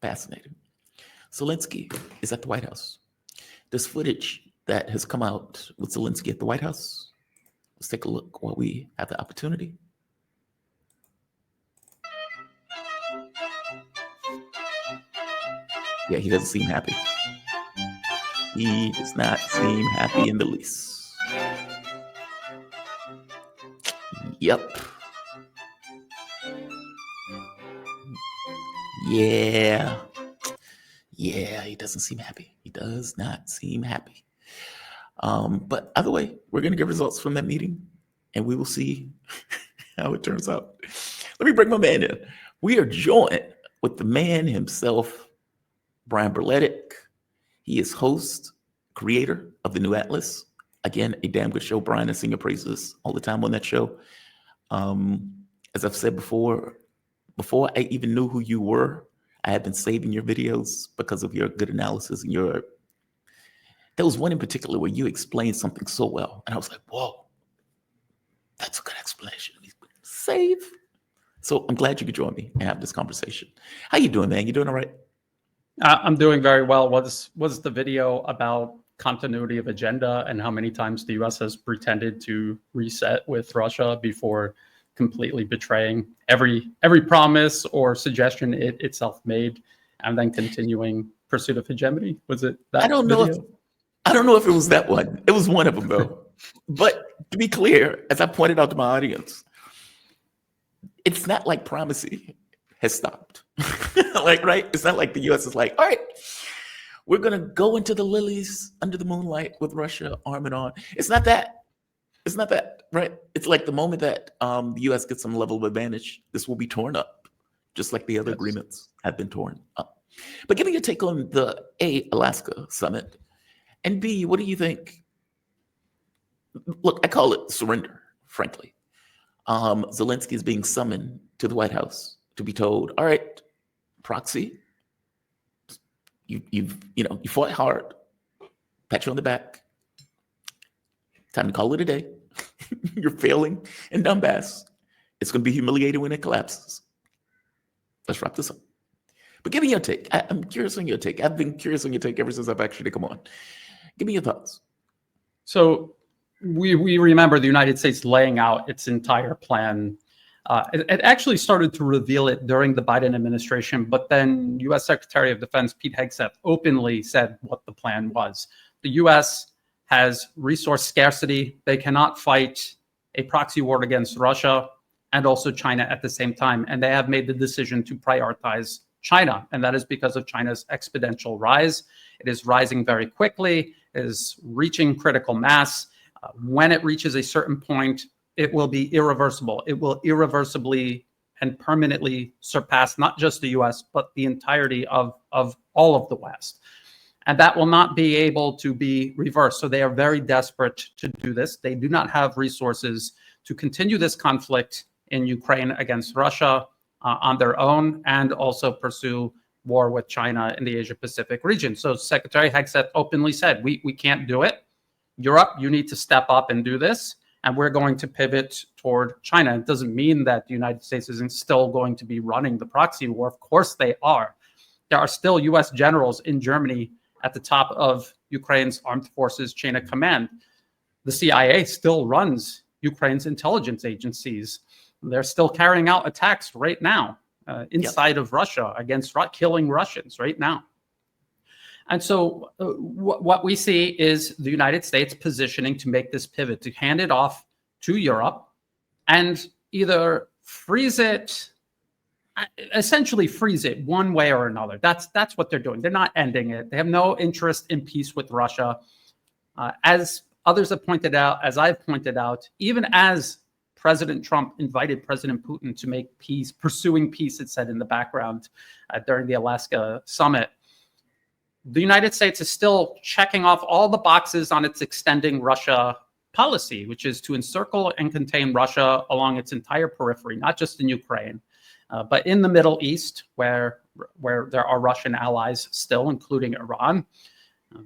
Fascinating. Zelensky is at the White House. There's footage that has come out with Zelensky at the White House. Let's take a look while we have the opportunity. Yeah, he doesn't seem happy. He does not seem happy in the least. Yep. Yeah, he doesn't seem happy. He does not seem happy. But either way, we're going to get results from that meeting, and we will see how it turns out. Let me bring my man in. We are joined with the man himself, Brian Berletic. He is host, creator of the New Atlas. Again, a damn good show. Brian, I sing your praises all the time on that show. As I've said before I even knew who you were, I had been saving your videos because of your good analysis and there was one in particular where you explained something so well. And I was like, whoa, that's a good explanation. Save. So I'm glad you could join me and have this conversation. How you doing, man? You doing all right? I'm doing very well. Was the video about continuity of agenda and how many times the U.S. has pretended to reset with Russia before completely betraying every promise or suggestion it itself made, and then continuing pursuit of hegemony? Was it that? I don't know if it was that one. It was one of them, though. But to be clear, as I pointed out to my audience, it's not like primacy has stopped. Right? It's not like the U.S. is like, all right, we're going to go into the lilies under the moonlight with Russia arm in arm. It's not that. It's not that, right? It's like the moment that the U.S. gets some level of advantage, this will be torn up, just like the other agreements have been torn up. But give me your take on the A, Alaska summit, and B, what do you think? Look, I call it surrender, frankly. Zelensky is being summoned to the White House to be told, all right, proxy, you fought hard, pat you on the back. Time to call it a day. You're failing in Donbass. It's going to be humiliating when it collapses. Let's wrap this up. But give me your take. I'm curious on your take. I've been curious on your take ever since I've actually come on. Give me your thoughts. So we remember the United States laying out its entire plan. It actually started to reveal it during the Biden administration, but then U.S. Secretary of Defense Pete Hegseth openly said what the plan was. The U.S. has resource scarcity. They cannot fight a proxy war against Russia and also China at the same time. And they have made the decision to prioritize China. And that is because of China's exponential rise. It is rising very quickly, it is reaching critical mass. When it reaches a certain point, it will be irreversible. It will irreversibly and permanently surpass not just the US, but the entirety of all of the West. And that will not be able to be reversed. So they are very desperate to do this. They do not have resources to continue this conflict in Ukraine against Russia on their own, and also pursue war with China in the Asia-Pacific region. So Secretary Hegseth openly said, we can't do it. Europe, you need to step up and do this. And we're going to pivot toward China. It doesn't mean that the United States isn't still going to be running the proxy war. Of course they are. There are still US generals in Germany at the top of Ukraine's armed forces chain of command. The CIA still runs Ukraine's intelligence agencies. They're still carrying out attacks right now inside of Russia against killing Russians right now. And so what we see is the United States positioning to make this pivot, to hand it off to Europe and either freeze it, essentially freeze it one way or another. That's what they're doing. They're not ending it. They have no interest in peace with Russia. As others have pointed out, as I've pointed out, even as President Trump invited President Putin to make peace, pursuing peace, it said in the background during the Alaska summit, the United States is still checking off all the boxes on its extending Russia policy, which is to encircle and contain Russia along its entire periphery, not just in Ukraine, but in the Middle East, where there are Russian allies still, including Iran.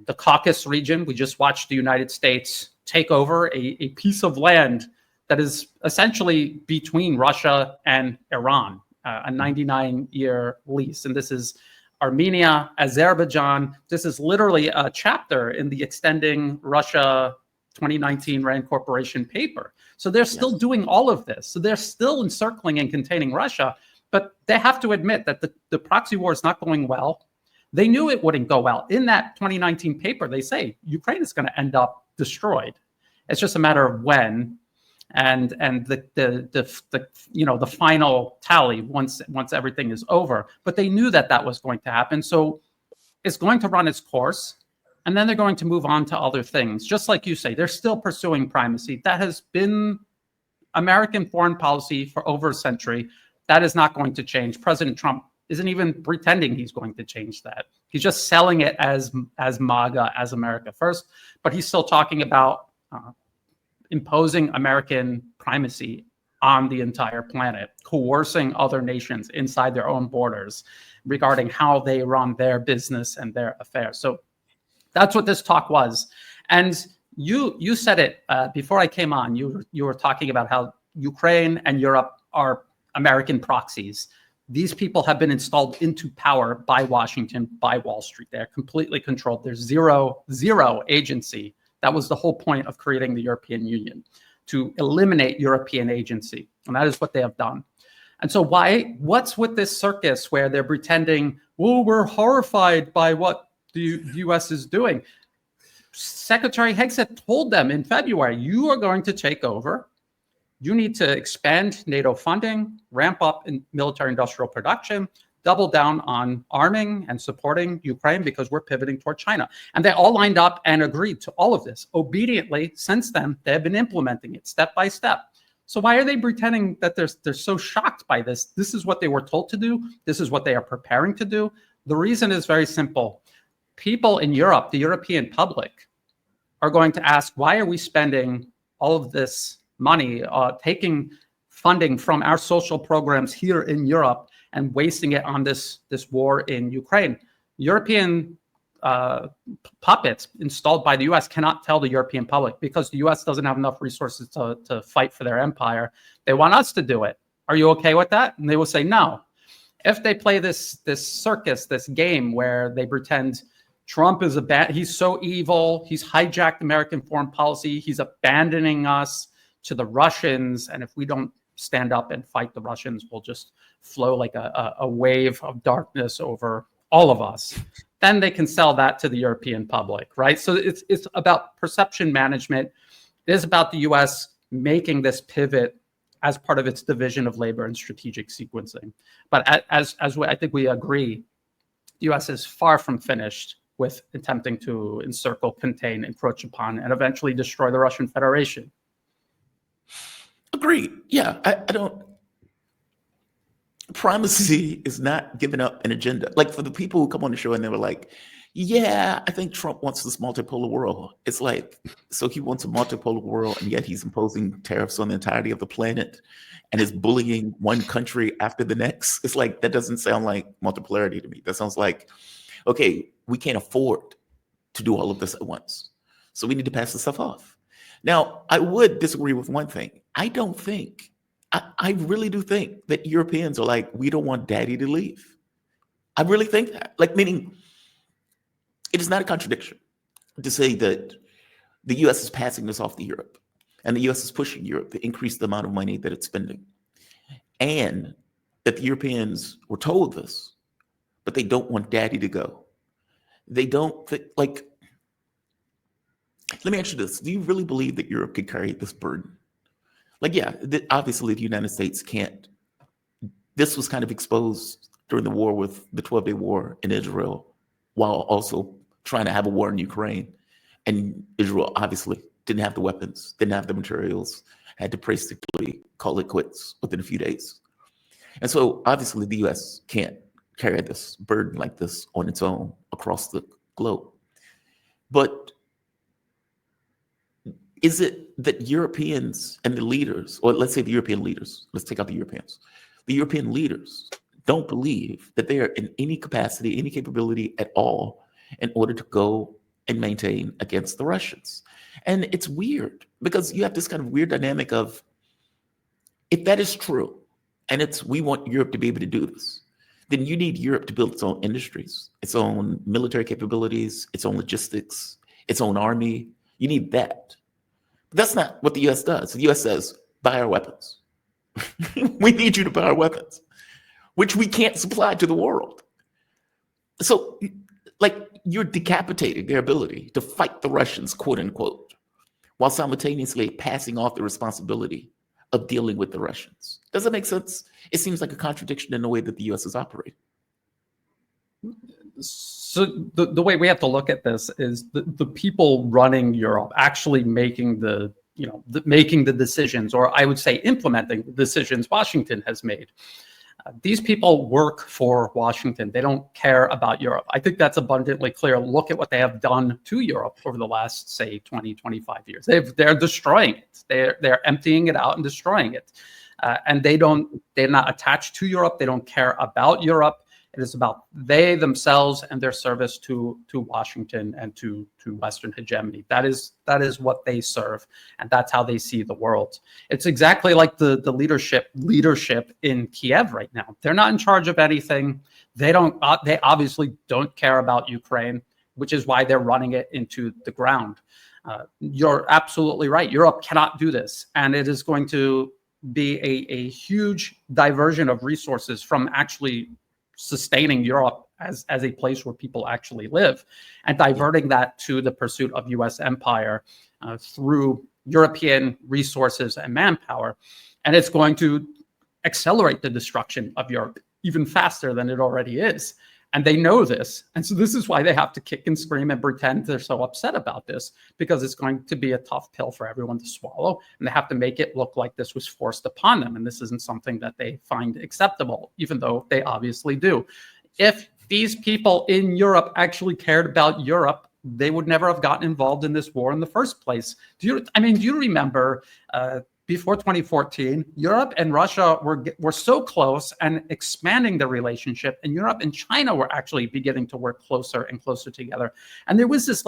The Caucasus region, we just watched the United States take over a piece of land that is essentially between Russia and Iran, a 99-year lease. And this is Armenia, Azerbaijan. This is literally a chapter in the Extending Russia 2019 RAND Corporation paper. So they're still doing all of this. So they're still encircling and containing Russia, but they have to admit that the proxy war is not going well. They knew it wouldn't go well. In that 2019 paper, they say Ukraine is going to end up destroyed. It's just a matter of when, and the final tally once everything is over. But they knew that was going to happen. So it's going to run its course, and then they're going to move on to other things. Just like you say, they're still pursuing primacy. That has been American foreign policy for over a century. That is not going to change. President Trump isn't even pretending he's going to change that. He's just selling it as MAGA, as America first, but he's still talking about imposing American primacy on the entire planet, coercing other nations inside their own borders regarding how they run their business and their affairs. So that's what this talk was. And you said it before I came on. You were talking about how Ukraine and Europe are American proxies. These people have been installed into power by Washington, by Wall Street. They're completely controlled. There's zero agency. That was the whole point of creating the European Union, to eliminate European agency. And that is what they have done. And so what's with this circus where they're pretending, well, we're horrified by what the US is doing? Secretary Hegseth told them in February, you are going to take over. You need to expand NATO funding, ramp up in military industrial production, double down on arming and supporting Ukraine because we're pivoting toward China. And they all lined up and agreed to all of this. Obediently, since then, they have been implementing it step by step. So why are they pretending that they're so shocked by this? This is what they were told to do. This is what they are preparing to do. The reason is very simple. People in Europe, the European public, are going to ask, why are we spending all of this money, taking funding from our social programs here in Europe and wasting it on this war in Ukraine? European puppets installed by the US cannot tell the European public because the US doesn't have enough resources to fight for their empire. They want us to do it. Are you okay with that? And they will say no. If they play this circus, this game where they pretend Trump is he's so evil, he's hijacked American foreign policy, he's abandoning us to the Russians, and if we don't stand up and fight the Russians, we'll just flow like a wave of darkness over all of us. Then they can sell that to the European public, right? So it's about perception management. It is about the US making this pivot as part of its division of labor and strategic sequencing. But as I think we agree, the US is far from finished with attempting to encircle, contain, encroach upon, and eventually destroy the Russian Federation. Agreed. Yeah, I don't. Primacy is not giving up an agenda. Like for the people who come on the show and they were like, yeah, I think Trump wants this multipolar world. It's like, so he wants a multipolar world and yet he's imposing tariffs on the entirety of the planet and is bullying one country after the next. It's like, that doesn't sound like multipolarity to me. That sounds like, okay, we can't afford to do all of this at once. So we need to pass this stuff off. Now, I would disagree with one thing. I really do think that Europeans are like, we don't want daddy to leave. I really think that. Like, meaning, it is not a contradiction to say that the US is passing this off to Europe and the US is pushing Europe to increase the amount of money that it's spending. And that the Europeans were told this, but they don't want daddy to go. They don't think, like, let me ask you this. Do you really believe that Europe could carry this burden? Like, yeah, obviously the United States can't. This was kind of exposed during the war with the 12-day war in Israel, while also trying to have a war in Ukraine. And Israel obviously didn't have the weapons, didn't have the materials, had to basically call it quits within a few days. And so obviously the US can't carry this burden like this on its own across the globe. But is it that Europeans and the leaders, or let's say the European leaders, let's take out the Europeans, the European leaders don't believe that they are in any capacity, any capability at all in order to go and maintain against the Russians? And it's weird because you have this kind of weird dynamic of, if that is true, and we want Europe to be able to do this, then you need Europe to build its own industries, its own military capabilities, its own logistics, its own army. You need that. But that's not what the US does. The US says, buy our weapons. We need you to buy our weapons, which we can't supply to the world. So, like, you're decapitating their ability to fight the Russians, quote unquote, while simultaneously passing off the responsibility of dealing with the Russians. Does that make sense? It seems like a contradiction in the way that the US is operating. So the way we have to look at this is the people running Europe actually making making the decisions, or I would say implementing the decisions Washington has made. These people work for Washington. They don't care about Europe. I think that's abundantly clear. Look at what they have done to Europe over the last, say, 20, 25 years. They're destroying it. They're emptying it out and destroying it. And they're not attached to Europe. They don't care about Europe. It is about they themselves and their service to Washington and to Western hegemony. That is what they serve, and that's how they see the world. It's exactly like the leadership in Kiev right now. They're not in charge of anything. They obviously don't care about Ukraine, which is why they're running it into the ground. You're absolutely right. Europe cannot do this, and it is going to be a huge diversion of resources from actually sustaining Europe as a place where people actually live, and diverting that to the pursuit of U.S. empire through European resources and manpower. And it's going to accelerate the destruction of Europe even faster than it already is. And they know this. And so this is why they have to kick and scream and pretend they're so upset about this, because it's going to be a tough pill for everyone to swallow. And they have to make it look like this was forced upon them. And this isn't something that they find acceptable, even though they obviously do. If these people in Europe actually cared about Europe, they would never have gotten involved in this war in the first place. Do you remember before 2014, Europe and Russia were so close and expanding the relationship, and Europe and China were actually beginning to work closer and closer together. And there was this,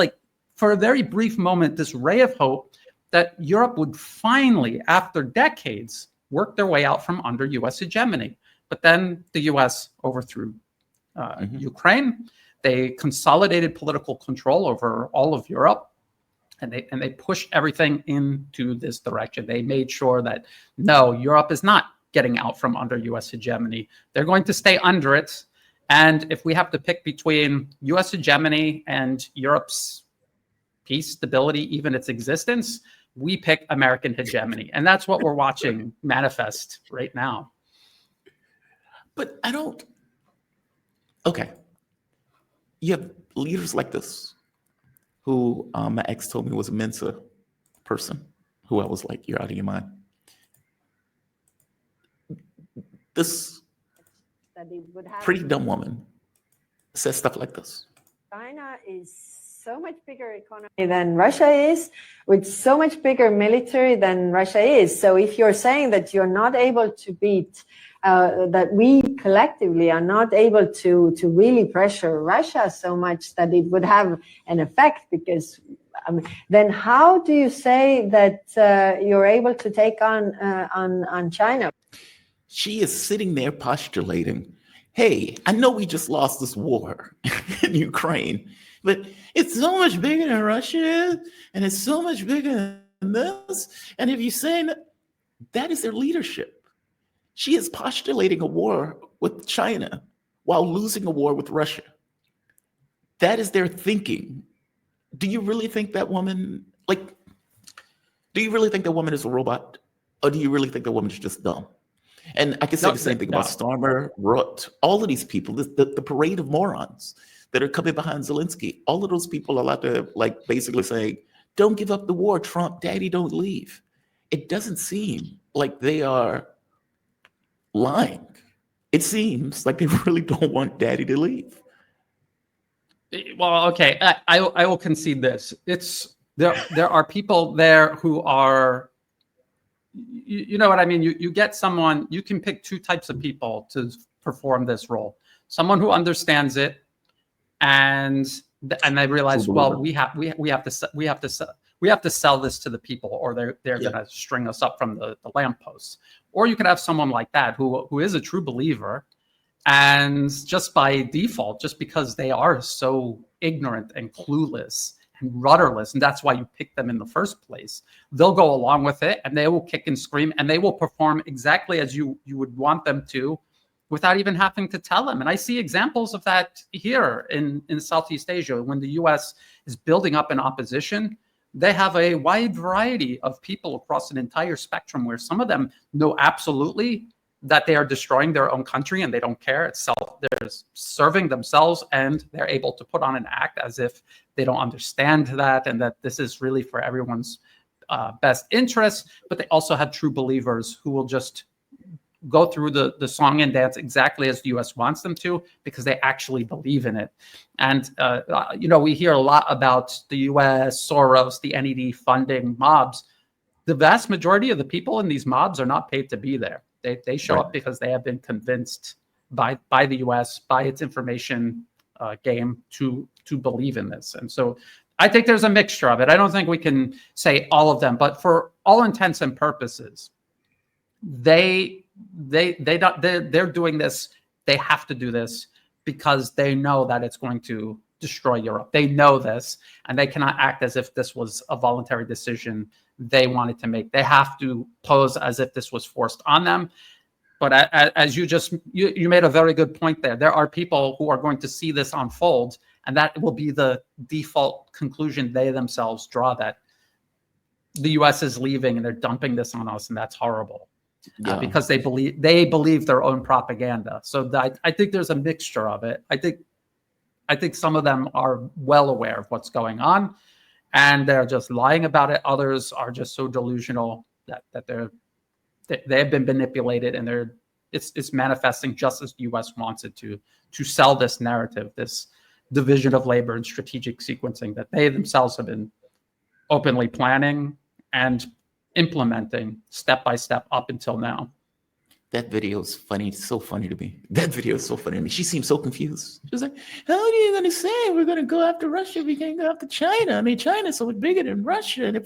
for a very brief moment, this ray of hope that Europe would finally, after decades, work their way out from under U.S. hegemony. But then the U.S. overthrew Ukraine. They consolidated political control over all of Europe. And they pushed everything into this direction. They made sure that, no, Europe is not getting out from under U.S. hegemony. They're going to stay under it. And if we have to pick between U.S. hegemony and Europe's peace, stability, even its existence, we pick American hegemony. And that's what we're watching manifest right now. But okay. You have leaders like this, who my ex told me was a Mensa person, who I was like, you're out of your mind. This pretty dumb woman says stuff like this. China is so much bigger economy than Russia is, with so much bigger military than Russia is. So if you're saying that you're not able to beat, that we collectively are not able to really pressure Russia so much that it would have an effect, because then how do you say that you're able to take on China? She is sitting there postulating, hey, I know we just lost this war in Ukraine, but it's so much bigger than Russia, and it's so much bigger than this. And if you're saying that is their leadership, she is postulating a war with China while losing a war with Russia. That is their thinking. Do you really think that woman, do you really think that woman is a robot? Or do you really think that woman is just dumb? And I can say the same thing about Starmer, Rutte, all of these people, the parade of morons that are coming behind Zelensky. All of those people are out there, basically saying, don't give up the war, Trump, daddy, don't leave. It doesn't seem like they are lying. It seems like they really don't want daddy to leave. Well, okay, I will concede this. There are people there who are, you know what I mean? You get someone, you can pick two types of people to perform this role. Someone who understands it, and they realize, well, we have to sell this to the people, or they're going to string us up from the lampposts. Or you could have someone like that who is a true believer, And just by default, just because they are so ignorant and clueless and rudderless, and that's why you pick them in the first place, they'll go along with it, and they will kick and scream, and they will perform exactly as you would want them to, without even having to tell them. And I see examples of that here in Southeast Asia. When the US is building up an opposition, they have a wide variety of people across an entire spectrum, where some of them know absolutely that they are destroying their own country and they don't care. They're serving themselves, and they're able to put on an act as if they don't understand that, and that this is really for everyone's best interest. But they also have true believers who will just go through the song and dance exactly as the US wants them to, because they actually believe in it. And, we hear a lot about the US, Soros, the NED funding mobs. The vast majority of the people in these mobs are not paid to be there. They show up because they have been convinced by the US, by its information game, to believe in this. And so I think there's a mixture of it. I don't think we can say all of them, but for all intents and purposes, they're doing this. They have to do this because they know that it's going to destroy Europe. They know this, and they cannot act as if this was a voluntary decision they wanted to make. They have to pose as if this was forced on them. But as you made a very good point there. There are people who are going to see this unfold, and that will be the default conclusion they themselves draw, that the US is leaving and they're dumping this on us, and that's horrible. Because they believe their own propaganda. So I think there's a mixture of it. I think some of them are well aware of what's going on, and they're just lying about it. Others are just so delusional that they have been manipulated, and it's manifesting just as the US wants it to sell this narrative, this division of labor and strategic sequencing that they themselves have been openly planning and implementing step by step up until now. That video is funny. It's so funny to me. That video is so funny to me. She seems so confused. She was like, how are you going to say we're going to go after Russia? We can't go after China. I mean, China's so much bigger than Russia. And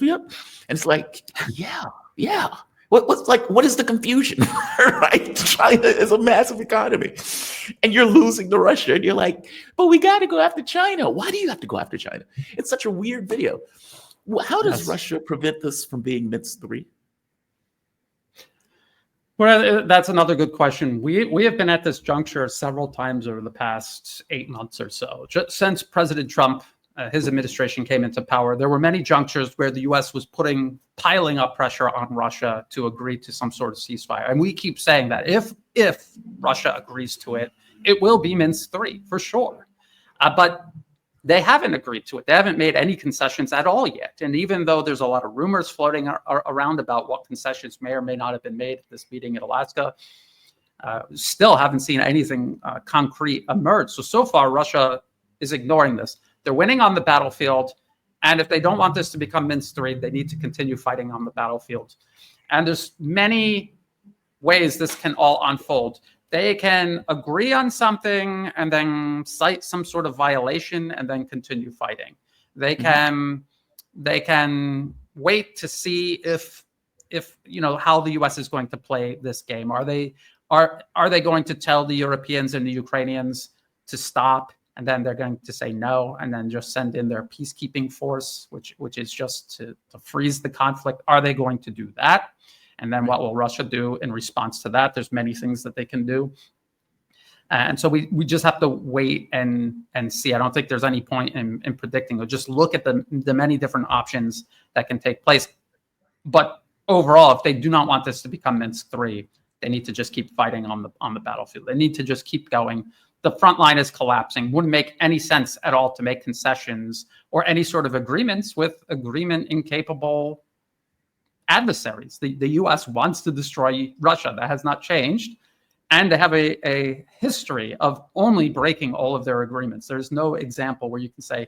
it's like, yeah. What is the confusion? Right? China is a massive economy, and you're losing to Russia. And you're like, but we got to go after China. Why do you have to go after China? It's such a weird video. How does Russia prevent this from being Minsk 3? Well, that's another good question. We have been at this juncture several times over the past 8 months or so. Just since President Trump, his administration came into power, there were many junctures where the US was piling up pressure on Russia to agree to some sort of ceasefire. And we keep saying that if Russia agrees to it, it will be Minsk 3 for sure. But they haven't agreed to it. They haven't made any concessions at all yet. And even though there's a lot of rumors floating around about what concessions may or may not have been made at this meeting in Alaska, still haven't seen anything concrete emerge. So far, Russia is ignoring this. They're winning on the battlefield. And if they don't want this to become Minsk 3, they need to continue fighting on the battlefield. And there's many ways this can all unfold. They can agree on something and then cite some sort of violation and then continue fighting. They can wait to see if how the US is going to play this game. Are they going to tell the Europeans and the Ukrainians to stop, and then they're going to say no, and then just send in their peacekeeping force, which is just to freeze the conflict? Are they going to do that? And then what will Russia do in response to that? There's many things that they can do. And so we just have to wait and see. I don't think there's any point in predicting. Or just look at the many different options that can take place. But overall, if they do not want this to become Minsk 3, they need to just keep fighting on the battlefield. They need to just keep going. The front line is collapsing. Wouldn't make any sense at all to make concessions or any sort of agreements with agreement-incapable adversaries. The US wants to destroy Russia. That has not changed. And they have a history of only breaking all of their agreements. There's no example where you can say,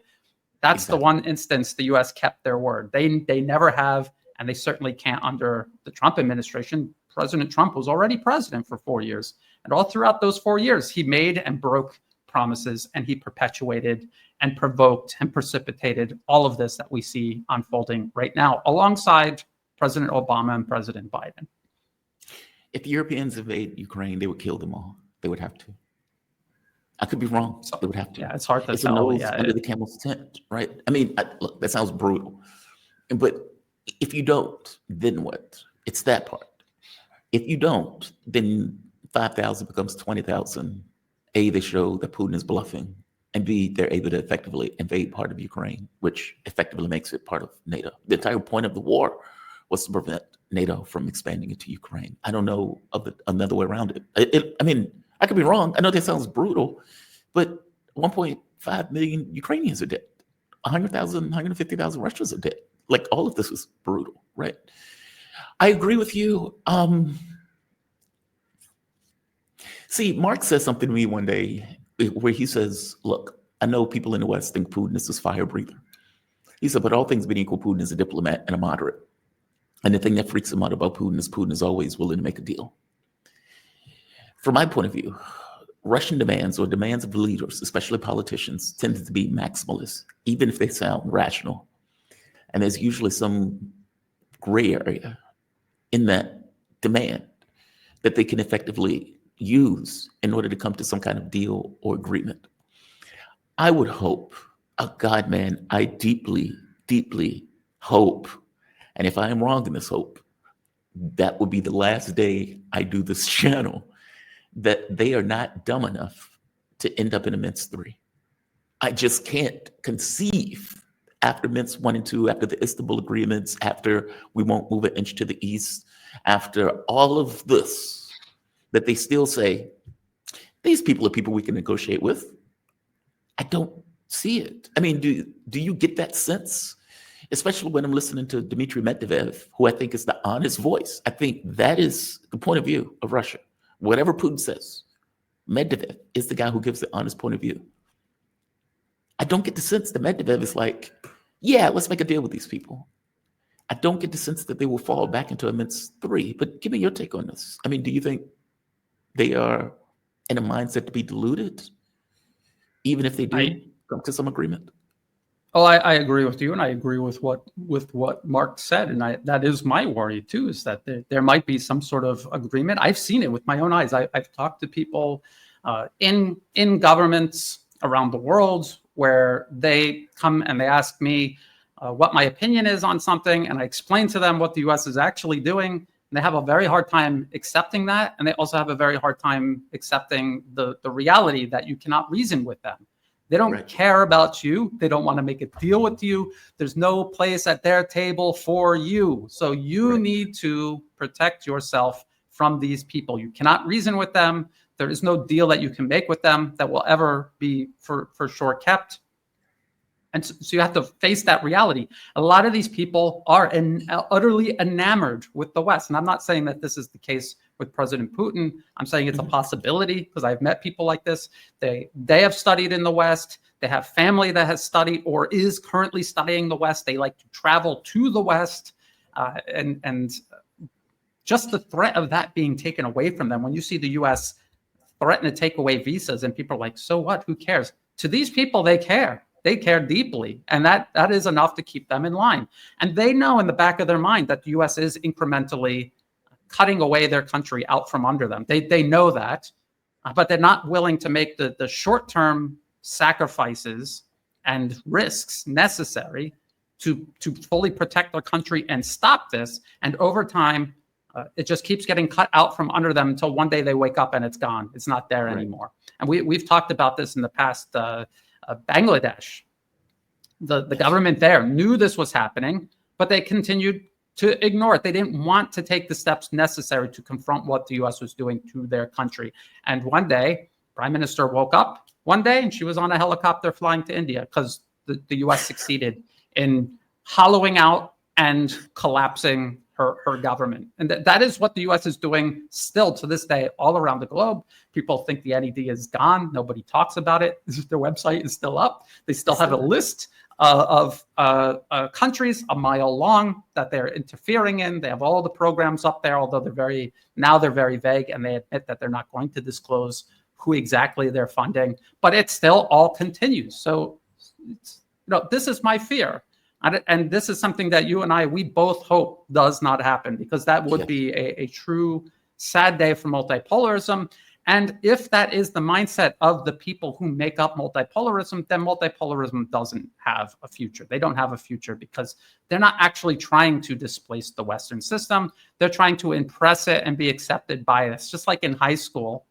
that's the one instance the US kept their word. They never have, and they certainly can't under the Trump administration. President Trump was already president for 4 years. And all throughout those 4 years, he made and broke promises, and he perpetuated and provoked and precipitated all of this that we see unfolding right now, alongside President Obama and President Biden. If the Europeans invade Ukraine, they would kill them all. They would have to. I could be wrong. They would have to. Yeah, it's hard to It's tell. a nose Yeah, under the camel's tent, right? I mean, look, that sounds brutal. But if you don't, then what? It's that part. If you don't, then 5,000 becomes 20,000. A, they show that Putin is bluffing. And B, they're able to effectively invade part of Ukraine, which effectively makes it part of NATO. The entire point of the war was to prevent NATO from expanding into Ukraine. I don't know of another way around it. I mean, I could be wrong. I know that sounds brutal, but 1.5 million Ukrainians are dead. 100,000, 150,000 Russians are dead. Like, all of this is brutal, right? I agree with you. See, Mark says something to me one day where he says, look, I know people in the West think Putin is this fire breather. He said, but all things being equal, Putin is a diplomat and a moderate. And the thing that freaks him out about Putin is always willing to make a deal. From my point of view, Russian demands or demands of leaders, especially politicians, tend to be maximalist, even if they sound rational. And there's usually some gray area in that demand that they can effectively use in order to come to some kind of deal or agreement. I would hope, God, man, I deeply, deeply hope, and if I am wrong in this hope, that would be the last day I do this channel, that they are not dumb enough to end up in a Minsk 3. I just can't conceive after Minsk 1 and 2, after the Istanbul agreements, after we won't move an inch to the east, after all of this, that they still say, these people are people we can negotiate with. I don't see it. I mean, do you get that sense? Especially when I'm listening to Dmitry Medvedev, who I think is the honest voice. I think that is the point of view of Russia. Whatever Putin says, Medvedev is the guy who gives the honest point of view. I don't get the sense that Medvedev is like, yeah, let's make a deal with these people. I don't get the sense that they will fall back into a Minsk 3. But give me your take on this. I mean, do you think they are in a mindset to be deluded, even if they do come to some agreement? Oh, I agree with you, and I agree with what Mark said, and that is my worry too, is that there might be some sort of agreement. I've seen it with my own eyes. I've talked to people in governments around the world where they come and they ask me what my opinion is on something, and I explain to them what the U.S. is actually doing, and they have a very hard time accepting that, and they also have a very hard time accepting the reality that you cannot reason with them. They don't care about you. They don't want to make a deal with you. There's no place at their table for you. So you need to protect yourself from these people. You cannot reason with them. There is no deal that you can make with them that will ever be for sure kept. And so you have to face that reality. A lot of these people are utterly enamored with the West. And I'm not saying that this is the case with President Putin. I'm saying it's a possibility because I've met people like this. They have studied in the West. They have family that has studied or is currently studying the West. They like to travel to the West. And just the threat of that being taken away from them, when you see the U.S. threaten to take away visas and people are like, so what? Who cares? To these people, they care. They care deeply, and that is enough to keep them in line. And they know in the back of their mind that the U.S. is incrementally cutting away their country out from under them. They know that, but they're not willing to make the short-term sacrifices and risks necessary to fully protect their country and stop this. And over time, it just keeps getting cut out from under them until one day they wake up and it's gone. It's not there anymore. And we've talked about this in the past. Bangladesh, the government there knew this was happening, but they continued to ignore it. They didn't want to take the steps necessary to confront what the U.S. was doing to their country. And one day, Prime Minister woke up one day and she was on a helicopter flying to India because the U.S. succeeded in hollowing out and collapsing her government. And that is what the U.S. is doing still to this day all around the globe. People think the NED is gone. Nobody talks about it. Their website is still up. They still have a list of countries a mile long that they're interfering in. They have all the programs up there, although they're very vague, and they admit that they're not going to disclose who exactly they're funding. But it still all continues. So, this is my fear. And this is something that you and we both hope does not happen, because that would be a true sad day for multipolarism. And if that is the mindset of the people who make up multipolarism, then multipolarism doesn't have a future. They don't have a future because they're not actually trying to displace the Western system. They're trying to impress it and be accepted by it. It's just like in high school.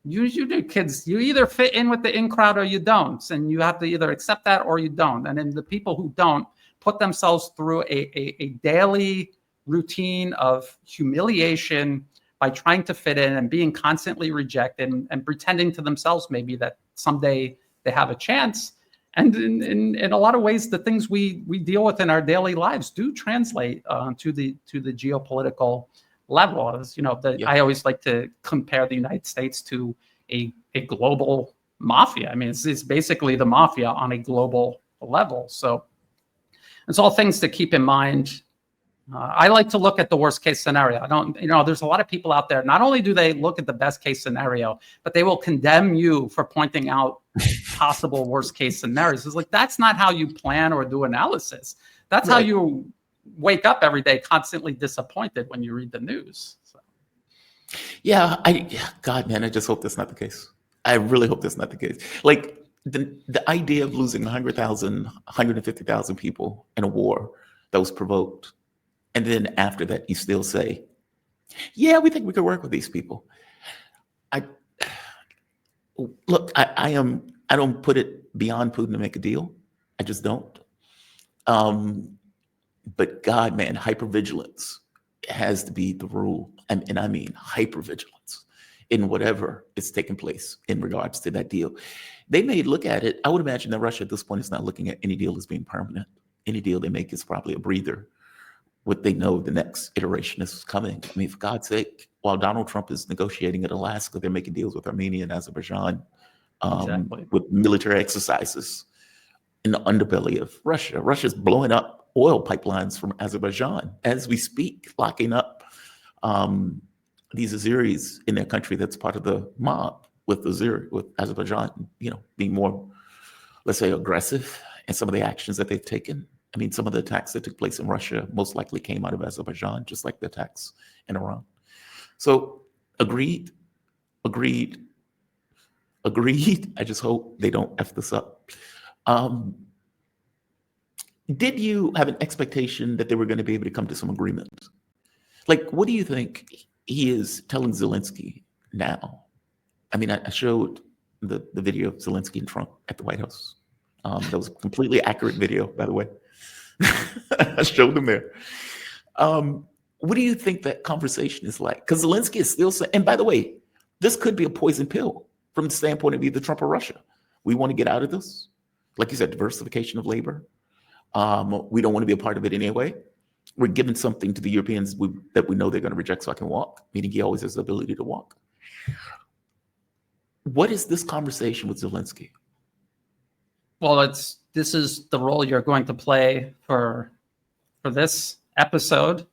You do, kids, you either fit in with the in crowd or you don't. And you have to either accept that or you don't. And then the people who don't put themselves through a daily routine of humiliation by trying to fit in and being constantly rejected and pretending to themselves maybe that someday they have a chance. And in a lot of ways, the things we deal with in our daily lives do translate to the geopolitical level. As you know, I always like to compare the United States to a global mafia. I mean, it's basically the mafia on a global level. So it's all things to keep in mind. I like to look at the worst case scenario. There's a lot of people out there. Not only do they look at the best case scenario, but they will condemn you for pointing out possible worst case scenarios. It's like, that's not how you plan or do analysis. That's how you wake up every day constantly disappointed when you read the news. So. Yeah, God, man, I just hope that's not the case. I really hope that's not the case. Like the idea of losing 100,000, 150,000 people in a war that was provoked. And then after that, you still say, yeah, we think we could work with these people. I don't put it beyond Putin to make a deal. I just don't. But God, man, hypervigilance has to be the rule. And I mean hypervigilance in whatever is taking place in regards to that deal. They may look at it. I would imagine that Russia at this point is not looking at any deal as being permanent. Any deal they make is probably a breather. What they know the next iteration is coming. I mean, for God's sake, while Donald Trump is negotiating in Alaska, they're making deals with Armenia and Azerbaijan with military exercises in the underbelly of Russia. Russia's blowing up oil pipelines from Azerbaijan as we speak, locking up these Azeris in their country that's part of the mob with Azerbaijan, being more, let's say, aggressive in some of the actions that they've taken. I mean, some of the attacks that took place in Russia most likely came out of Azerbaijan, just like the attacks in Iran. So agreed. I just hope they don't F this up. Did you have an expectation that they were going to be able to come to some agreement? Like, what do you think he is telling Zelensky now? I mean, I showed the video of Zelensky and Trump at the White House. That was a completely accurate video, by the way. I showed them there. What do you think that conversation is like? Because Zelensky is still saying, and by the way, this could be a poison pill from the standpoint of either Trump or Russia. We want to get out of this. Like you said, diversification of labor. We don't want to be a part of it anyway. We're giving something to the Europeans that we know they're going to reject so I can walk, meaning he always has the ability to walk. What is this conversation with Zelensky? Well, this is the role you're going to play for this episode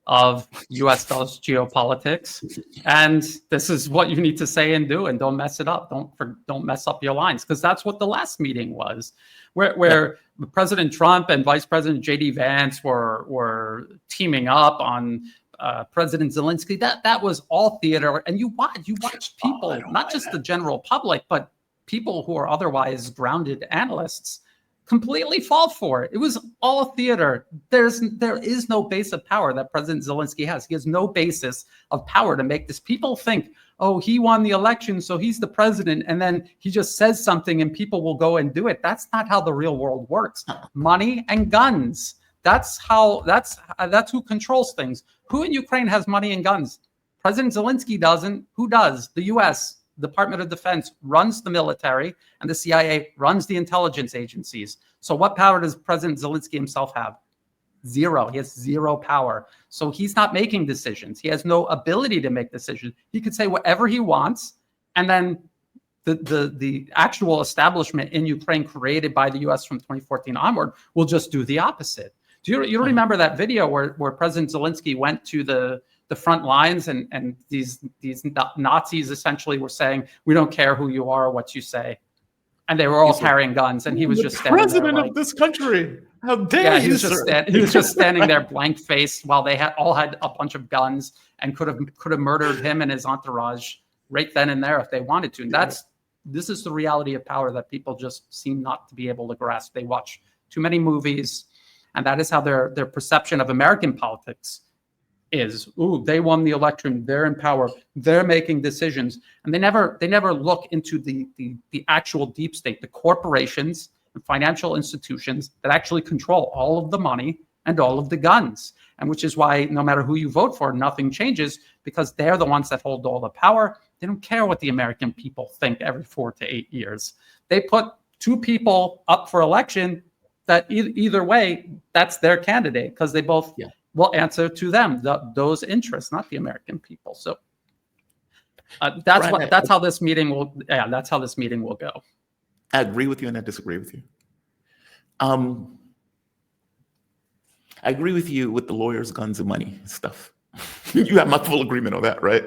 of US Does Geopolitics. And this is what you need to say and do, and don't mess it up. Don't mess up your lines, because that's what the last meeting was, where President Trump and Vice President J.D. Vance were teaming up on President Zelensky. That was all theater. And you watched people, not just the general public, but people who are otherwise grounded analysts completely fall for it. It was all theater. There is no base of power that President Zelensky has. He has no basis of power to make this. People think, oh, he won the election, so he's the president, and then he just says something and people will go and do it. That's not how the real world works. Money and guns. That's who controls things. Who in Ukraine has money and guns? President Zelensky doesn't. Who does? The U.S. Department of Defense runs the military, and the CIA runs the intelligence agencies. So what power does President Zelensky himself have? Zero. He has zero power. So he's not making decisions. He has no ability to make decisions. He could say whatever he wants, and then the actual establishment in Ukraine created by the U.S. from 2014 onward will just do the opposite. Do you remember that video where President Zelensky went to the front lines and these Nazis essentially were saying, we don't care who you are or what you say. And they were all carrying guns, and he was just standing there. President of this country. How dare you, sir? He was just standing there blank faced while they all had a bunch of guns and could have murdered him and his entourage right then and there if they wanted to. And this is the reality of power that people just seem not to be able to grasp. They watch too many movies, and that is how their perception of American politics is. Ooh, they won the election, they're in power, they're making decisions. And they never look into the actual deep state, the corporations and financial institutions that actually control all of the money and all of the guns. And which is why no matter who you vote for, nothing changes, because they're the ones that hold all the power. They don't care what the American people think every 4 to 8 years. They put 2 people up for election that either way, that's their candidate, because they both will answer to them, those interests, not the American people. So that's how this meeting will go. I agree with you and I disagree with you. I agree with you with the lawyers, guns, and money stuff. You have my full agreement on that, right?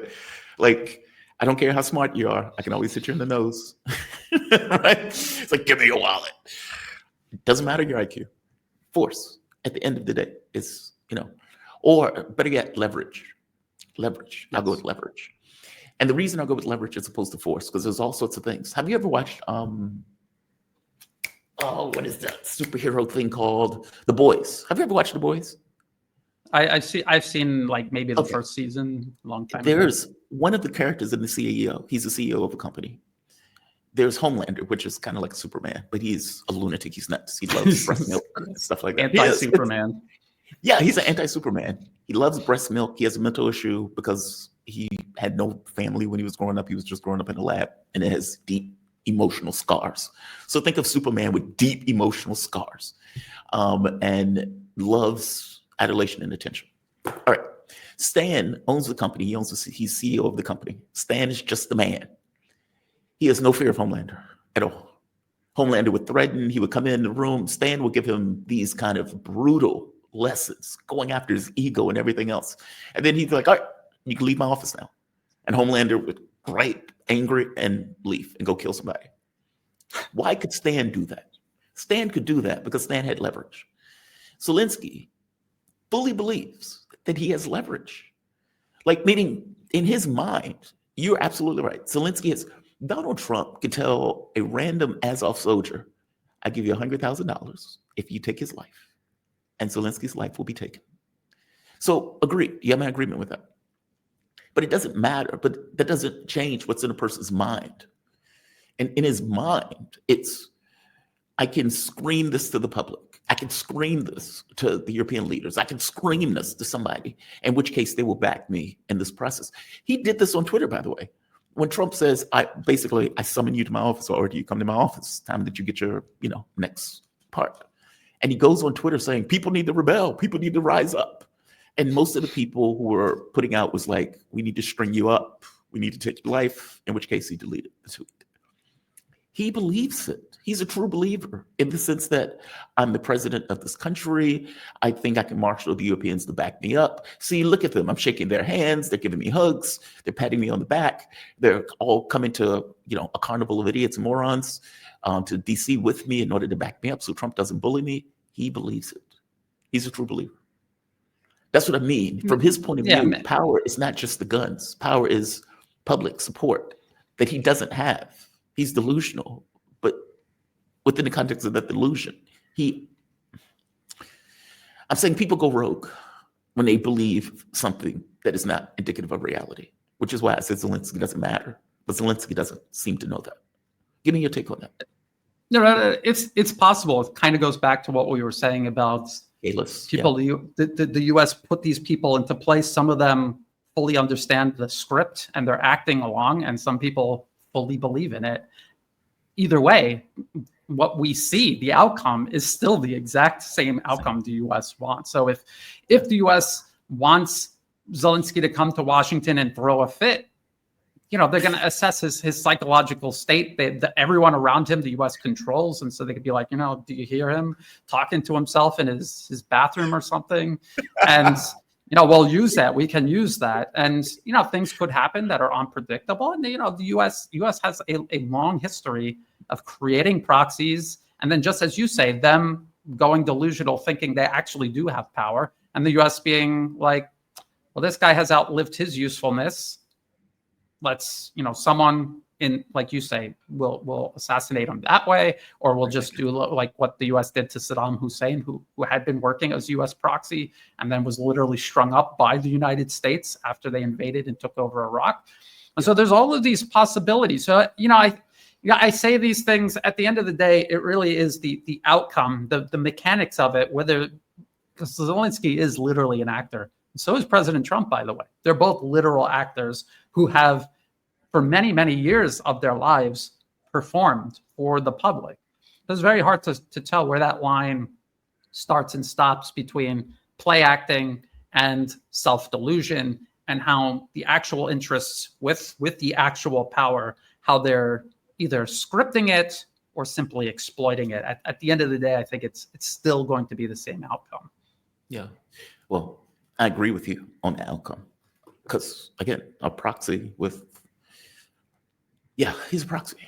Like, I don't care how smart you are. I can always hit you in the nose, right? It's like, give me your wallet. It doesn't matter your IQ. Force, at the end of the day, is, or better yet, leverage. Leverage. I'll go with leverage. And the reason I'll go with leverage as opposed to force, because there's all sorts of things. Have you ever watched, what is that superhero thing called? The Boys. Have you ever watched The Boys? I've seen like maybe the first season a long time ago. There's one of the characters in the CEO. He's the CEO of a company. There's Homelander, which is kind of like Superman, but he's a lunatic. He's nuts. He loves breast milk and stuff like that. Anti-Superman. Yeah, he's an anti-Superman. He loves breast milk. He has a mental issue because he had no family when he was growing up. He was just growing up in a lab, and it has deep emotional scars. So think of Superman with deep emotional scars, and loves adulation and attention. All right. Stan owns the company. He's CEO of the company. Stan is just the man. He has no fear of Homelander at all. Homelander would threaten. He would come in the room. Stan would give him these kind of brutal lessons, going after his ego and everything else. And then he'd be like, all right, you can leave my office now. And Homelander would gripe, angry, and leave and go kill somebody. Why could Stan do that? Stan could do that because Stan had leverage. Zelensky fully believes that he has leverage. Like, meaning in his mind, you're absolutely right. Zelensky is, Donald Trump could tell a random Azov soldier, I give you $100,000 if you take his life. And Zelensky's life will be taken. So agree. You have my agreement with that. But it doesn't matter. But that doesn't change what's in a person's mind. And in his mind, it's, I can scream this to the public. I can scream this to the European leaders. I can scream this to somebody, in which case they will back me in this process. He did this on Twitter, by the way. When Trump says, I summon you to my office, or do you come to my office? Time that you get your, next part. And he goes on Twitter saying, people need to rebel. People need to rise up. And most of the people who were putting out was like, we need to string you up. We need to take your life, in which case he deleted the tweet. He believes it. He's a true believer in the sense that I'm the president of this country. I think I can marshal the Europeans to back me up. See, look at them. I'm shaking their hands. They're giving me hugs. They're patting me on the back. They're all coming to, a carnival of idiots and morons to DC with me in order to back me up so Trump doesn't bully me. He believes it. He's a true believer. That's what I mean. From his point of view, power is not just the guns. Power is public support that he doesn't have. He's delusional, but within the context of that delusion, I'm saying people go rogue when they believe something that is not indicative of reality, which is why I said Zelensky doesn't matter, but Zelensky doesn't seem to know that. Give me your take on that. No, it's possible. It kind of goes back to what we were saying about people. Yeah. The U.S. put these people into place. Some of them fully understand the script and they're acting along, and some people fully believe in it. Either way, what we see, the outcome is still the exact same outcome the U.S. wants. So if the U.S. wants Zelensky to come to Washington and throw a fit, they're going to assess his psychological state. Everyone around him, the U.S. controls, and so they could be like, do you hear him talking to himself in his bathroom or something? And we'll use that. We can use that. And, things could happen that are unpredictable. And, the U.S. has a long history of creating proxies. And then just as you say, them going delusional, thinking they actually do have power. And the U.S. being like, well, this guy has outlived his usefulness. let's, someone in, like you say, will assassinate him that way, or we'll just do like what the U.S. did to Saddam Hussein, who had been working as U.S. proxy and then was literally strung up by the United States after they invaded and took over Iraq. And so there's all of these possibilities. So, I say these things. At the end of the day, it really is the outcome, the mechanics of it, whether, because Zelensky is literally an actor. So is President Trump, by the way. They're both literal actors who have, for many, many years of their lives, performed for the public. It's very hard to tell where that line starts and stops between play acting and self-delusion, and how the actual interests with the actual power, how they're either scripting it or simply exploiting it. At the end of the day, I think it's still going to be the same outcome. Yeah. Well, I agree with you on the outcome. Because, again, a proxy with, he's a proxy.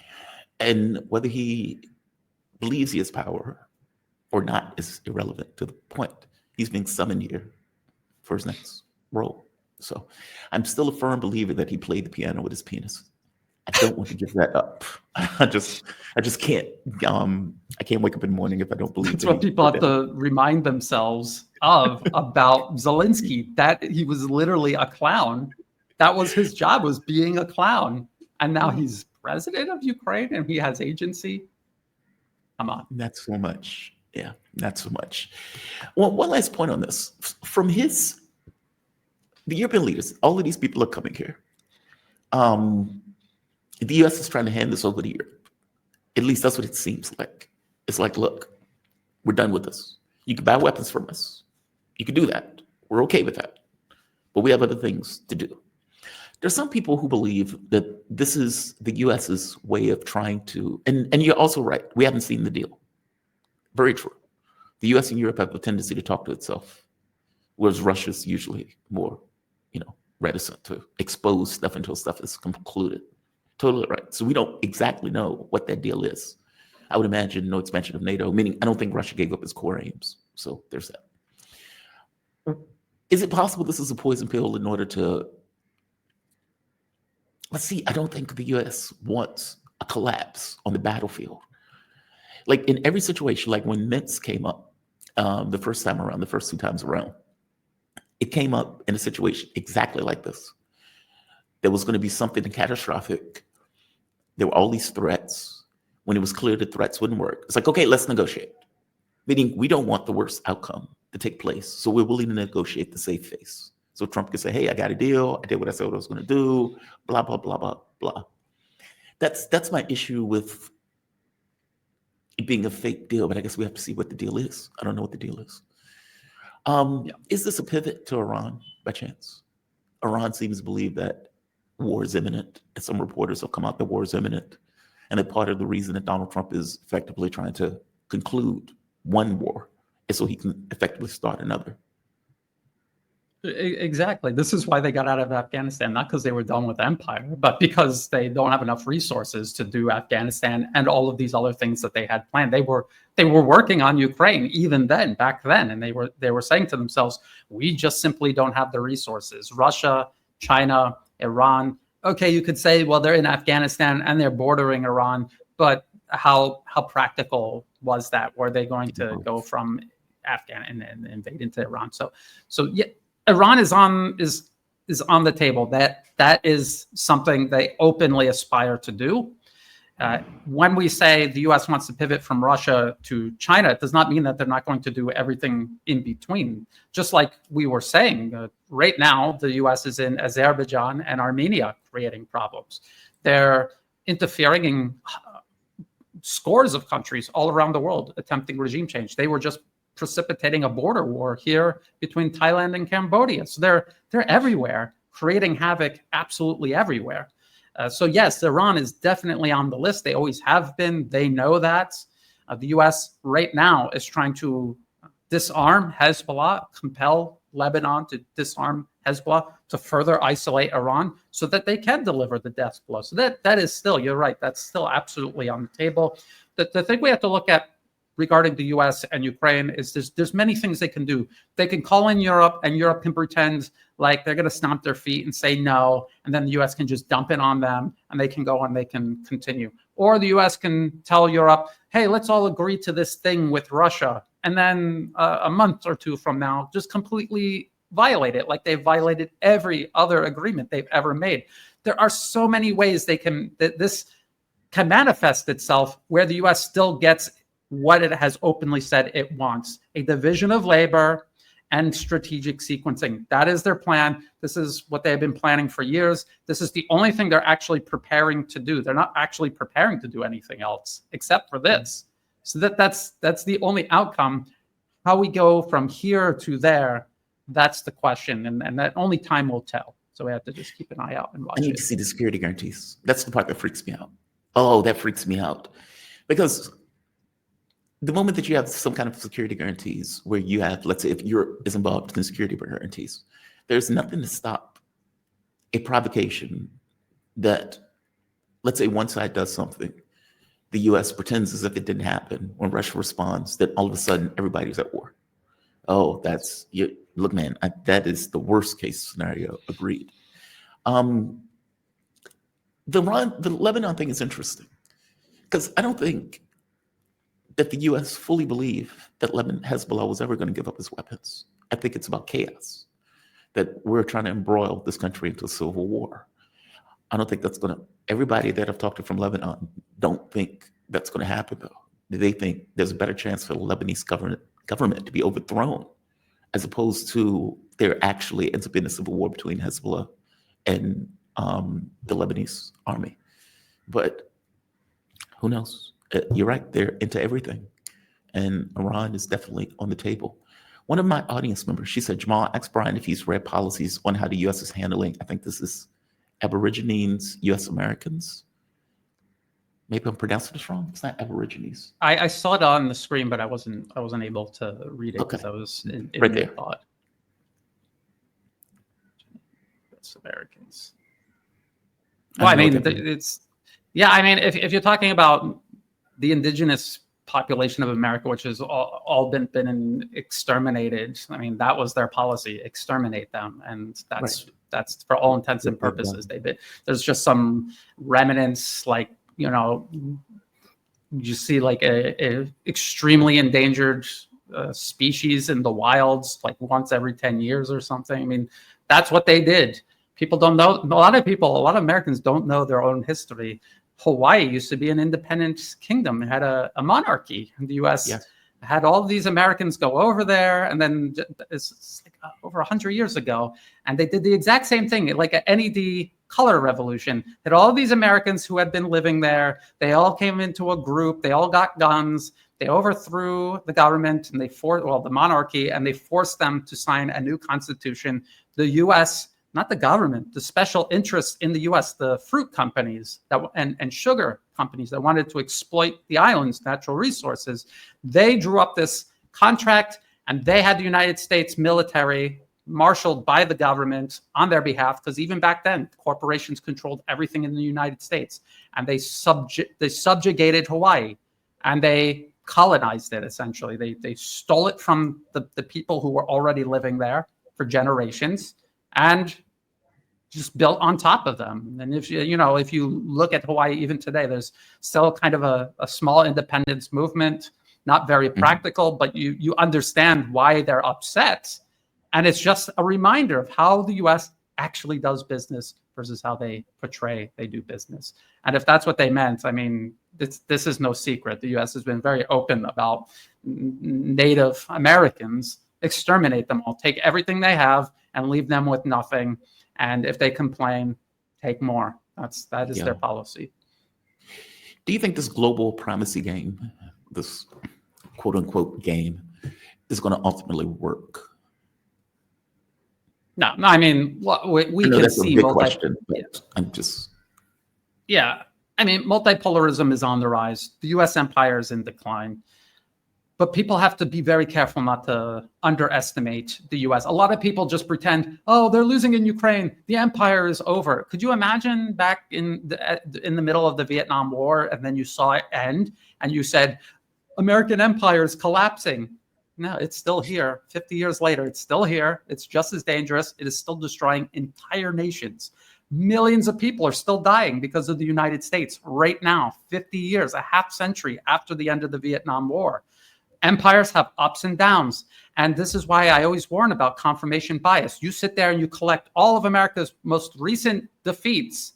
And whether he believes he has power or not is irrelevant to the point. He's being summoned here for his next role. So I'm still a firm believer that he played the piano with his penis. I don't want to give that up. I just can't. I can't wake up in the morning if I don't believe. That's what people have to remind themselves of about Zelensky, that he was literally a clown. That was his job, was being a clown. And now he's president of Ukraine and he has agency. Come on. Not so much. Yeah, not so much. Well, one last point on this. From the European leaders, all of these people are coming here. The U.S. is trying to hand this over to Europe. At least that's what it seems like. It's like, look, we're done with this. You can buy weapons from us. You can do that. We're okay with that. But we have other things to do. There's some people who believe that this is the U.S.'s way of trying to, and you're also right, we haven't seen the deal. Very true. The U.S. and Europe have a tendency to talk to itself, whereas Russia's usually more, reticent to expose stuff until stuff is concluded. Totally right. So we don't exactly know what that deal is. I would imagine no expansion of NATO, meaning I don't think Russia gave up its core aims. So there's that. Is it possible this is a poison pill in order to, I don't think the U.S. wants a collapse on the battlefield. Like in every situation, like when Minsk came up the first two times around, it came up in a situation exactly like this. There was going to be something catastrophic. There were all these threats. When it was clear that threats wouldn't work, it's like, okay, let's negotiate. Meaning we don't want the worst outcome to take place. So we're willing to negotiate the safe face. So Trump could say, hey, I got a deal. I did what I said I was going to do, blah, blah, blah, blah, blah. That's my issue with it being a fake deal, but I guess we have to see what the deal is. I don't know what the deal is. Is this a pivot to Iran by chance? Iran seems to believe that war is imminent, and some reporters have come out that war is imminent, and that part of the reason that Donald Trump is effectively trying to conclude one war is so he can effectively start another. Exactly. This is why they got out of Afghanistan, not because they were done with empire, but because they don't have enough resources to do Afghanistan and all of these other things that they had planned. They were working on Ukraine even then, back then, and they were saying to themselves, we just simply don't have the resources. Russia, China, Iran. Okay, you could say, well, they're in Afghanistan and they're bordering Iran, but how practical was that? Were they going to go from Afghan and invade into Iran? So yeah. Iran is on the table. That is something they openly aspire to do. When we say the U.S. wants to pivot from Russia to China, it does not mean that they're not going to do everything in between. Just like we were saying, right now the U.S. is in Azerbaijan and Armenia creating problems. They're interfering in scores of countries all around the world attempting regime change. They were just precipitating a border war here between Thailand and Cambodia. So they're everywhere, creating havoc absolutely everywhere. So yes, Iran is definitely on the list. They always have been. They know that. The U.S. right now is trying to disarm Hezbollah, compel Lebanon to disarm Hezbollah, to further isolate Iran so that they can deliver the death blow. So that is still, you're right, that's still absolutely on the table. The thing we have to look at regarding the US and Ukraine is there's many things they can do. They can call in Europe, and Europe can pretend like they're going to stomp their feet and say no, and then the US can just dump it on them, and they can go and they can continue. Or the US can tell Europe, hey, let's all agree to this thing with Russia, and then a month or two from now, just completely violate it like they've violated every other agreement they've ever made. There are so many ways this can manifest itself where the US still gets what it has openly said it wants: a division of labor and strategic sequencing. That is their plan. This is what they've been planning for years. This is the only thing they're actually preparing to do. They're not actually preparing to do anything else except for this. So that's the only outcome. How we go from here to there, that's the question. And that only time will tell. So we have to just keep an eye out and watch I need to see the security guarantees. That's the part that freaks me out. Oh, that freaks me out. Because the moment that you have some kind of security guarantees where you have, let's say if Europe is involved in security guarantees, there's nothing to stop a provocation that, let's say one side does something, the US pretends as if it didn't happen. When Russia responds, that all of a sudden everybody's at war. Oh, look, man, that is the worst case scenario, agreed. The Lebanon thing is interesting because I don't think that the US fully believe that Hezbollah was ever going to give up its weapons. I think it's about chaos, that we're trying to embroil this country into a civil war. I don't think that's going to, everybody that I've talked to from Lebanon don't think that's going to happen though. They think there's a better chance for the Lebanese government to be overthrown as opposed to there actually ends up being a civil war between Hezbollah and the Lebanese army. But who knows? You're right, they're into everything. And Iran is definitely on the table. One of my audience members, she said, Jamal, ask Brian if he's read policies on how the US is handling, I think this is Aborigines, US Americans. Maybe I'm pronouncing this wrong. It's not Aborigines. I saw it on the screen, but I wasn't able to read it because I was in right there. thought. US Americans. Well, I mean, if you're talking about the indigenous population of America, which has all been exterminated, I mean, that was their policy: exterminate them, and that's for all intents and purposes. There's just some remnants, like you see like a extremely endangered species in the wilds, like once every 10 years or something. I mean, that's what they did. People don't know. A lot of Americans don't know their own history. Hawaii used to be an independent kingdom. It had a monarchy. And the U.S. had all of these Americans go over there, and then it's like over 100 years ago, and they did the exact same thing, like an NED color revolution. That all of these Americans who had been living there, they all came into a group. They all got guns. They overthrew the government and the monarchy, and they forced them to sign a new constitution. The U.S. Not the government, the special interests in the U.S., the fruit companies and sugar companies that wanted to exploit the island's natural resources, they drew up this contract, and they had the United States military marshaled by the government on their behalf, because even back then, corporations controlled everything in the United States, and they subjugated Hawaii, and they colonized it, essentially. They stole it from the people who were already living there for generations, and just built on top of them. And if you look at Hawaii even today, there's still kind of a small independence movement, not very practical, but you understand why they're upset. And it's just a reminder of how the US actually does business versus how they portray they do business. And if that's what they meant, I mean, this is no secret. The US has been very open about Native Americans. Exterminate them all, take everything they have and leave them with nothing. And if they complain, take more. That is their policy. Do you think this global primacy game, this quote unquote game, is going to ultimately work? No, I mean, we can that's see a big question, but I'm just. Yeah, I mean, multipolarism is on the rise. The U.S. empire is in decline. But people have to be very careful not to underestimate the U.S. A lot of people just pretend, oh, they're losing in Ukraine, the empire is over. Could you imagine back in the middle of the Vietnam War, and then you saw it end, and you said, American empire is collapsing. No, it's still here. 50 years later, it's still here. It's just as dangerous. It is still destroying entire nations. Millions of people are still dying because of the United States right now, 50 years, a half century after the end of the Vietnam War. Empires have ups and downs. And this is why I always warn about confirmation bias. You sit there and you collect all of America's most recent defeats,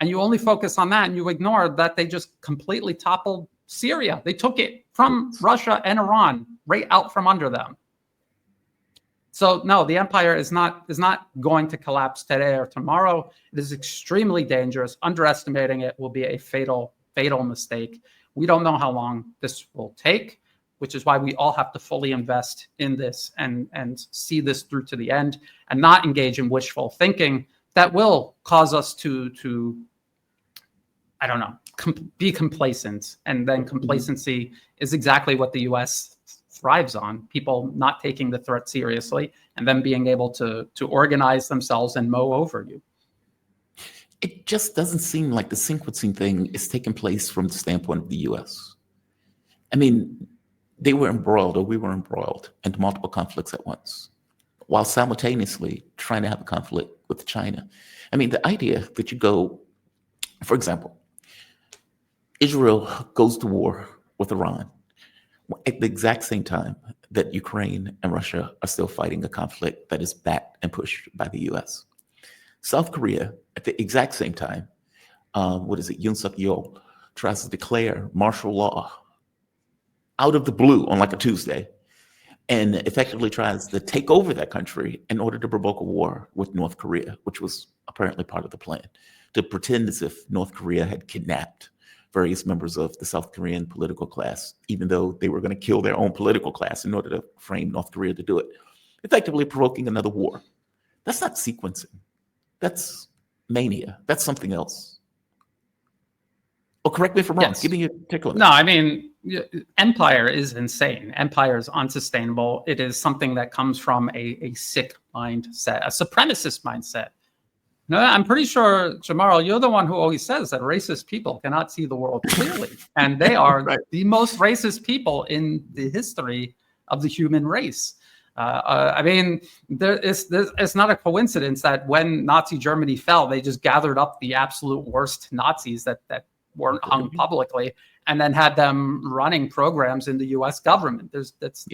and you only focus on that, and you ignore that they just completely toppled Syria. They took it from Russia and Iran right out from under them. So no, the empire is not going to collapse today or tomorrow. It is extremely dangerous. Underestimating it will be a fatal mistake. We don't know how long this will take, which is why we all have to fully invest in this and see this through to the end, and not engage in wishful thinking that will cause us to I don't know, be complacent. And then complacency is exactly what the US thrives on, people not taking the threat seriously and then being able to organize themselves and mow over you. It just doesn't seem like the sequencing thing is taking place from the standpoint of the US. I mean, they were embroiled, or we were embroiled into multiple conflicts at once, while simultaneously trying to have a conflict with China. I mean, the idea that you go, for example, Israel goes to war with Iran at the exact same time that Ukraine and Russia are still fighting a conflict that is backed and pushed by the US. South Korea, at the exact same time, Yoon Suk-yeol tries to declare martial law out of the blue on like a Tuesday, and effectively tries to take over that country in order to provoke a war with North Korea, which was apparently part of the plan, to pretend as if North Korea had kidnapped various members of the South Korean political class, even though they were going to kill their own political class in order to frame North Korea to do it, effectively provoking another war. That's not sequencing. That's mania. That's something else. Oh, correct me if I'm wrong. Yes. Give me a take on that. No, I mean, empire is insane. Empire is unsustainable. It is something that comes from a sick mindset, a supremacist mindset. No, I'm pretty sure, Jamarl, you're the one who always says that racist people cannot see the world clearly. And they are Right. the most racist people in the history of the human race. I mean, it's not a coincidence that when Nazi Germany fell, they just gathered up the absolute worst Nazis that weren't hung publicly, and then had them running programs in the U.S. government. That's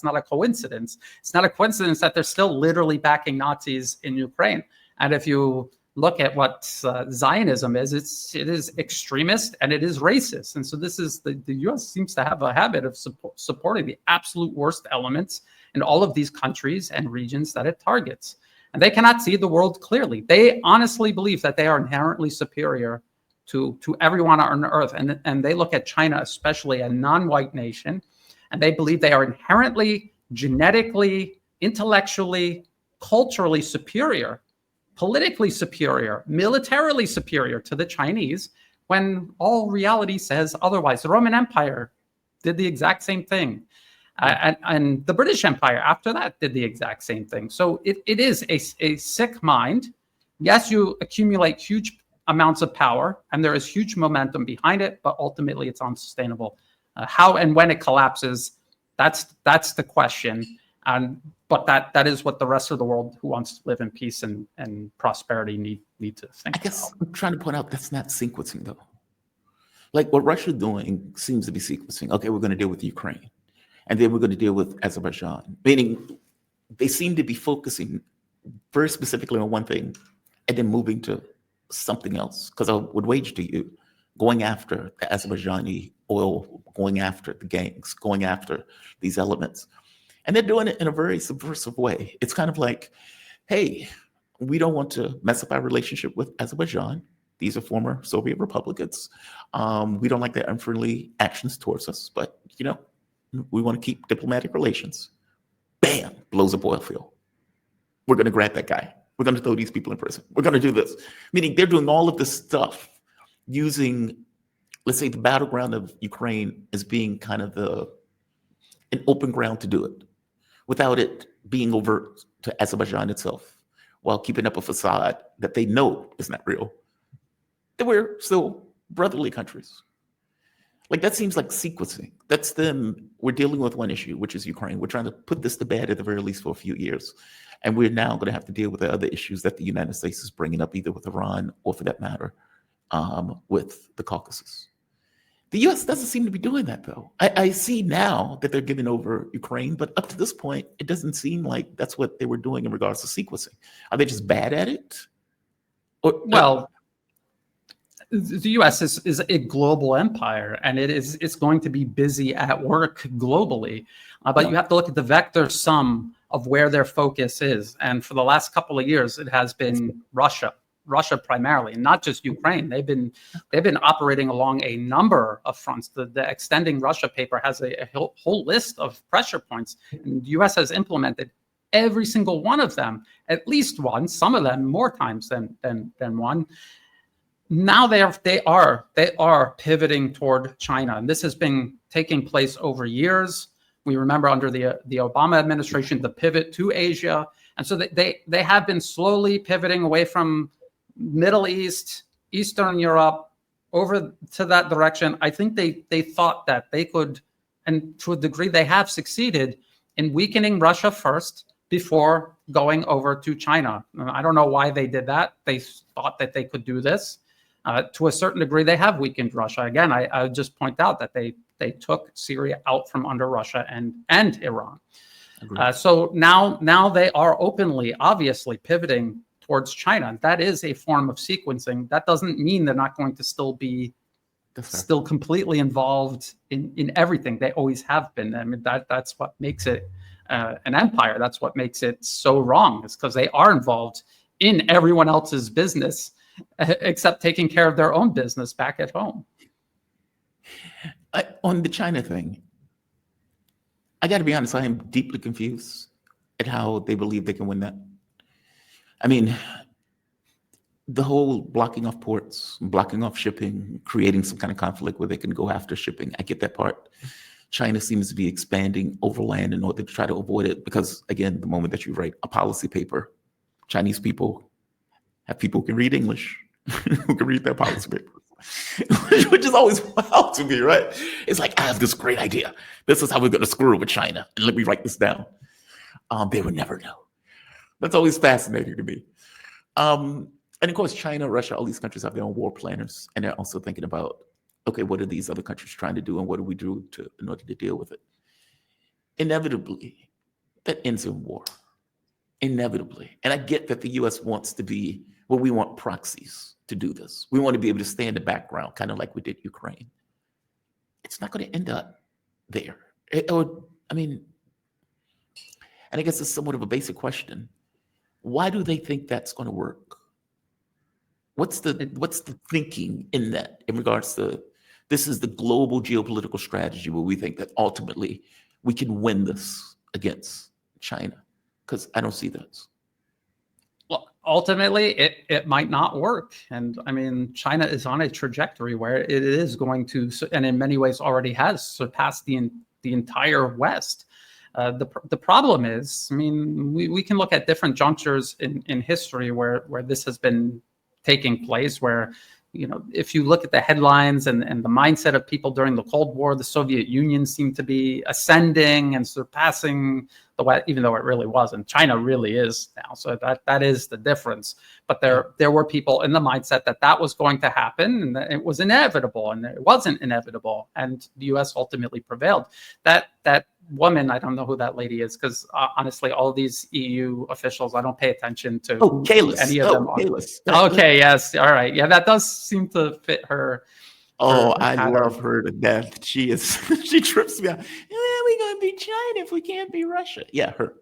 not a coincidence. It's not a coincidence that they're still literally backing Nazis in Ukraine. And if you look at what Zionism is, it is extremist and it is racist. And so this is the U.S. seems to have a habit of supporting the absolute worst elements in all of these countries and regions that it targets. And they cannot see the world clearly. They honestly believe that they are inherently superior to everyone on earth. And they look at China, especially a non-white nation, and they believe they are inherently, genetically, intellectually, culturally superior, politically superior, militarily superior to the Chinese, when all reality says otherwise. The Roman Empire did the exact same thing. And the British Empire after that did the exact same thing. So it is a sick mind. Yes, you accumulate huge amounts of power, and there is huge momentum behind it, but ultimately it's unsustainable. How and when it collapses, that's the question. But that is what the rest of the world who wants to live in peace and prosperity need to think I guess about. I'm trying to point out that's not sequencing, though. Like what Russia's doing seems to be sequencing. Okay, we're going to deal with Ukraine, and then we're going to deal with Azerbaijan, meaning they seem to be focusing very specifically on one thing and then moving to something else. Because I would wager to you, going after the Azerbaijani oil, going after the gangs, going after these elements. And they're doing it in a very subversive way. It's kind of like, hey, we don't want to mess up our relationship with Azerbaijan. These are former Soviet republics. We don't like their unfriendly actions towards us, but we want to keep diplomatic relations. Bam, blows up oil field. We're going to grab that guy. We're going to throw these people in prison. We're going to do this. Meaning they're doing all of this stuff using, let's say, the battleground of Ukraine as being kind of an open ground to do it, without it being overt to Azerbaijan itself, while keeping up a facade that they know is not real. That we're still brotherly countries. Like that seems like sequencing. That's them. We're dealing with one issue, which is Ukraine. We're trying to put this to bed at the very least for a few years. And we're now going to have to deal with the other issues that the United States is bringing up, either with Iran or, for that matter, with the Caucasus. The U.S. doesn't seem to be doing that, though. I see now that they're giving over Ukraine, but up to this point, it doesn't seem like that's what they were doing in regards to sequencing. Are they just bad at it? Or, Well, the U.S. is a global empire, and it's going to be busy at work globally. But you have to look at the vector sum of where their focus is. And for the last couple of years, it has been Russia primarily, and not just Ukraine. They've been operating along a number of fronts. The Extending Russia paper has a whole list of pressure points, and the U.S. has implemented every single one of them, at least once, some of them more times than one. Now they are pivoting toward China, and this has been taking place over years. We remember under the Obama administration the pivot to Asia, and so they have been slowly pivoting away from Middle East, Eastern Europe, over to that direction. I think they thought that they could, and to a degree they have succeeded in weakening Russia first before going over to China. I don't know why they did that. They thought that they could do this. To a certain degree, they have weakened Russia. Again, I just point out that they took Syria out from under Russia and Iran. So now they are openly, obviously pivoting towards China. That is a form of sequencing. That doesn't mean they're not going to still be completely involved in everything. They always have been. I mean, that's what makes it an empire. That's what makes it so wrong, is because they are involved in everyone else's business, except taking care of their own business back at home. On the China thing, I got to be honest, I am deeply confused at how they believe they can win that. I mean, the whole blocking off ports, blocking off shipping, creating some kind of conflict where they can go after shipping, I get that part. China seems to be expanding overland in order to try to avoid it because, again, the moment that you write a policy paper, Chinese people have people who can read English, who can read their policy papers, which is always wild to me, right? It's like, I have this great idea. This is how we're going to screw with China. And let me write this down. They would never know. That's always fascinating to me. And of course, China, Russia, all these countries have their own war planners. And they're also thinking about, okay, what are these other countries trying to do? And what do we do in order to deal with it? Inevitably, that ends in war. Inevitably. And I get that the US wants to be, well, we want proxies to do this. We want to be able to stay in the background, kind of like we did Ukraine. It's not going to end up there. And I guess it's somewhat of a basic question. Why do they think that's going to work? What's the thinking in that in regards to this is the global geopolitical strategy where we think that ultimately we can win this against China? Because I don't see that. Well, ultimately, it might not work. And I mean, China is on a trajectory where it is going to, and in many ways already has surpassed the entire West. The problem is, I mean, we can look at different junctures in history where this has been taking place, where, you know, if you look at the headlines and the mindset of people during the Cold War, the Soviet Union seemed to be ascending and surpassing the West, even though it really wasn't. China really is now. So that is the difference. But there were people in the mindset that was going to happen and that it was inevitable, and it wasn't inevitable. And the US ultimately prevailed. That woman, I don't know who that lady is, because honestly, all of these EU officials, I don't pay attention to any of them. Okay, yes, all right, yeah, that does seem to fit her. I love her to death. She trips me out. We're gonna be China if we can't be Russia. Yeah, her.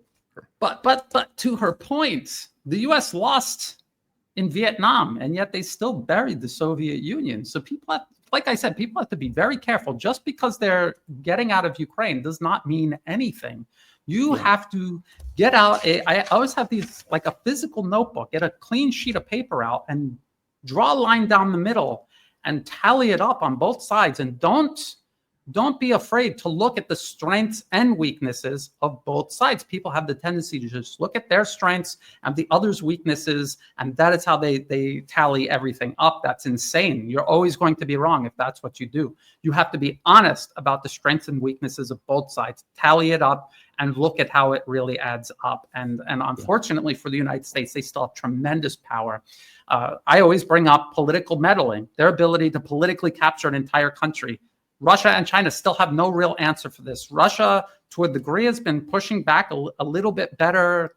But to her point, the US lost in Vietnam, and yet they still buried the Soviet Union. So people have, like I said, people have to be very careful. Just because they're getting out of Ukraine does not mean anything. You have to get out. I always have these, like a physical notebook, get a clean sheet of paper out and draw a line down the middle and tally it up on both sides. And don't don't be afraid to look at the strengths and weaknesses of both sides. People have the tendency to just look at their strengths and the other's weaknesses, and that is how they tally everything up. That's insane. You're always going to be wrong if that's what you do. You have to be honest about the strengths and weaknesses of both sides, tally it up, and look at how it really adds up. And unfortunately for the United States, they still have tremendous power. I always bring up political meddling, their ability to politically capture an entire country. Russia and China still have no real answer for this. Russia, to a degree, has been pushing back a little bit better.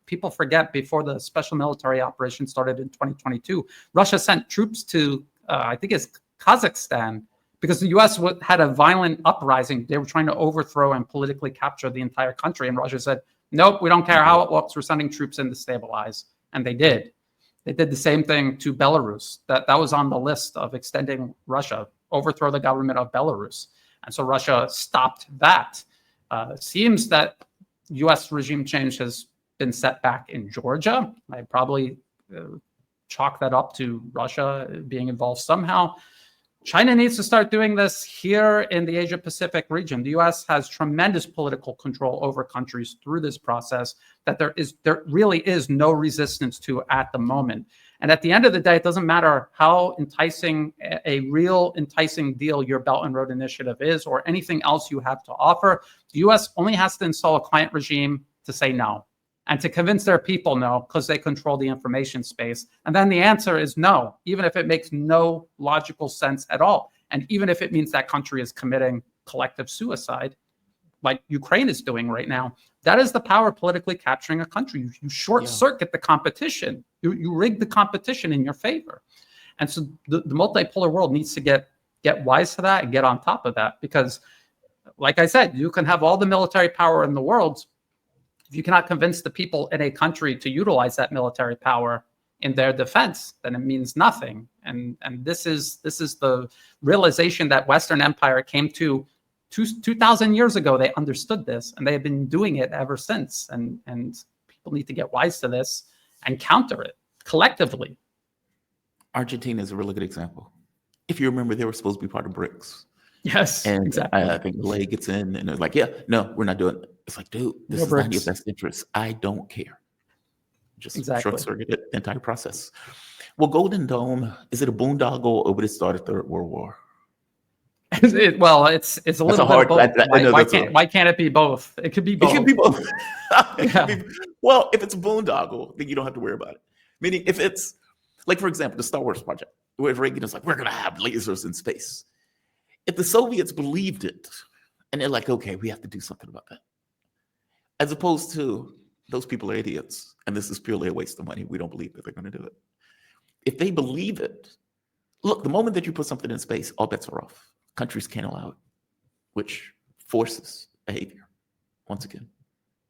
People forget, before the special military operation started in 2022, Russia sent troops to, I think it's Kazakhstan, because the U.S. had a violent uprising. They were trying to overthrow and politically capture the entire country. And Russia said, nope, we don't care how it looks. We're sending troops in to stabilize. And they did. They did the same thing to Belarus. That was on the list of extending Russia, overthrow the government of Belarus. And so Russia stopped that. Seems that U.S. regime change has been set back in Georgia. I probably chalk that up to Russia being involved somehow. China needs to start doing this here in the Asia-Pacific region. The U.S. has tremendous political control over countries through this process that there really is no resistance to at the moment. And at the end of the day, it doesn't matter how enticing, a real enticing deal your Belt and Road Initiative is, or anything else you have to offer. The U.S. only has to install a client regime to say no, and to convince their people no, because they control the information space. And then the answer is no, even if it makes no logical sense at all. And even if it means that country is committing collective suicide, like Ukraine is doing right now. That is the power politically capturing a country. You short circuit the competition. You rig the competition in your favor. And so the multipolar world needs to get wise to that and get on top of that. Because, like I said, you can have all the military power in the world. If you cannot convince the people in a country to utilize that military power in their defense, then it means nothing. And this is the realization that Western Empire came to 2,000 years ago. They understood this, and they have been doing it ever since. And people need to get wise to this and counter it collectively. Argentina is a really good example. If you remember, they were supposed to be part of BRICS. Yes, and exactly. I think Malay gets in, and they're like, "Yeah, no, we're not doing it." It's like, dude, this is not in your best interest. I don't care. Just short circuit the entire process. Well, Golden Dome, is it a boondoggle, or would it start a Third World War? Well, it's a little bit of both. Why can't it be both? It could be both. It could be both. Well, if it's a boondoggle, then you don't have to worry about it. Meaning, if it's, like, for example, the Star Wars project, where Reagan is like, we're going to have lasers in space. If the Soviets believed it, and they're like, okay, we have to do something about that. As opposed to, those people are idiots, and this is purely a waste of money. We don't believe that they're going to do it. If they believe it, look, the moment that you put something in space, all bets are off. Countries can't allow it, which forces behavior. Once again,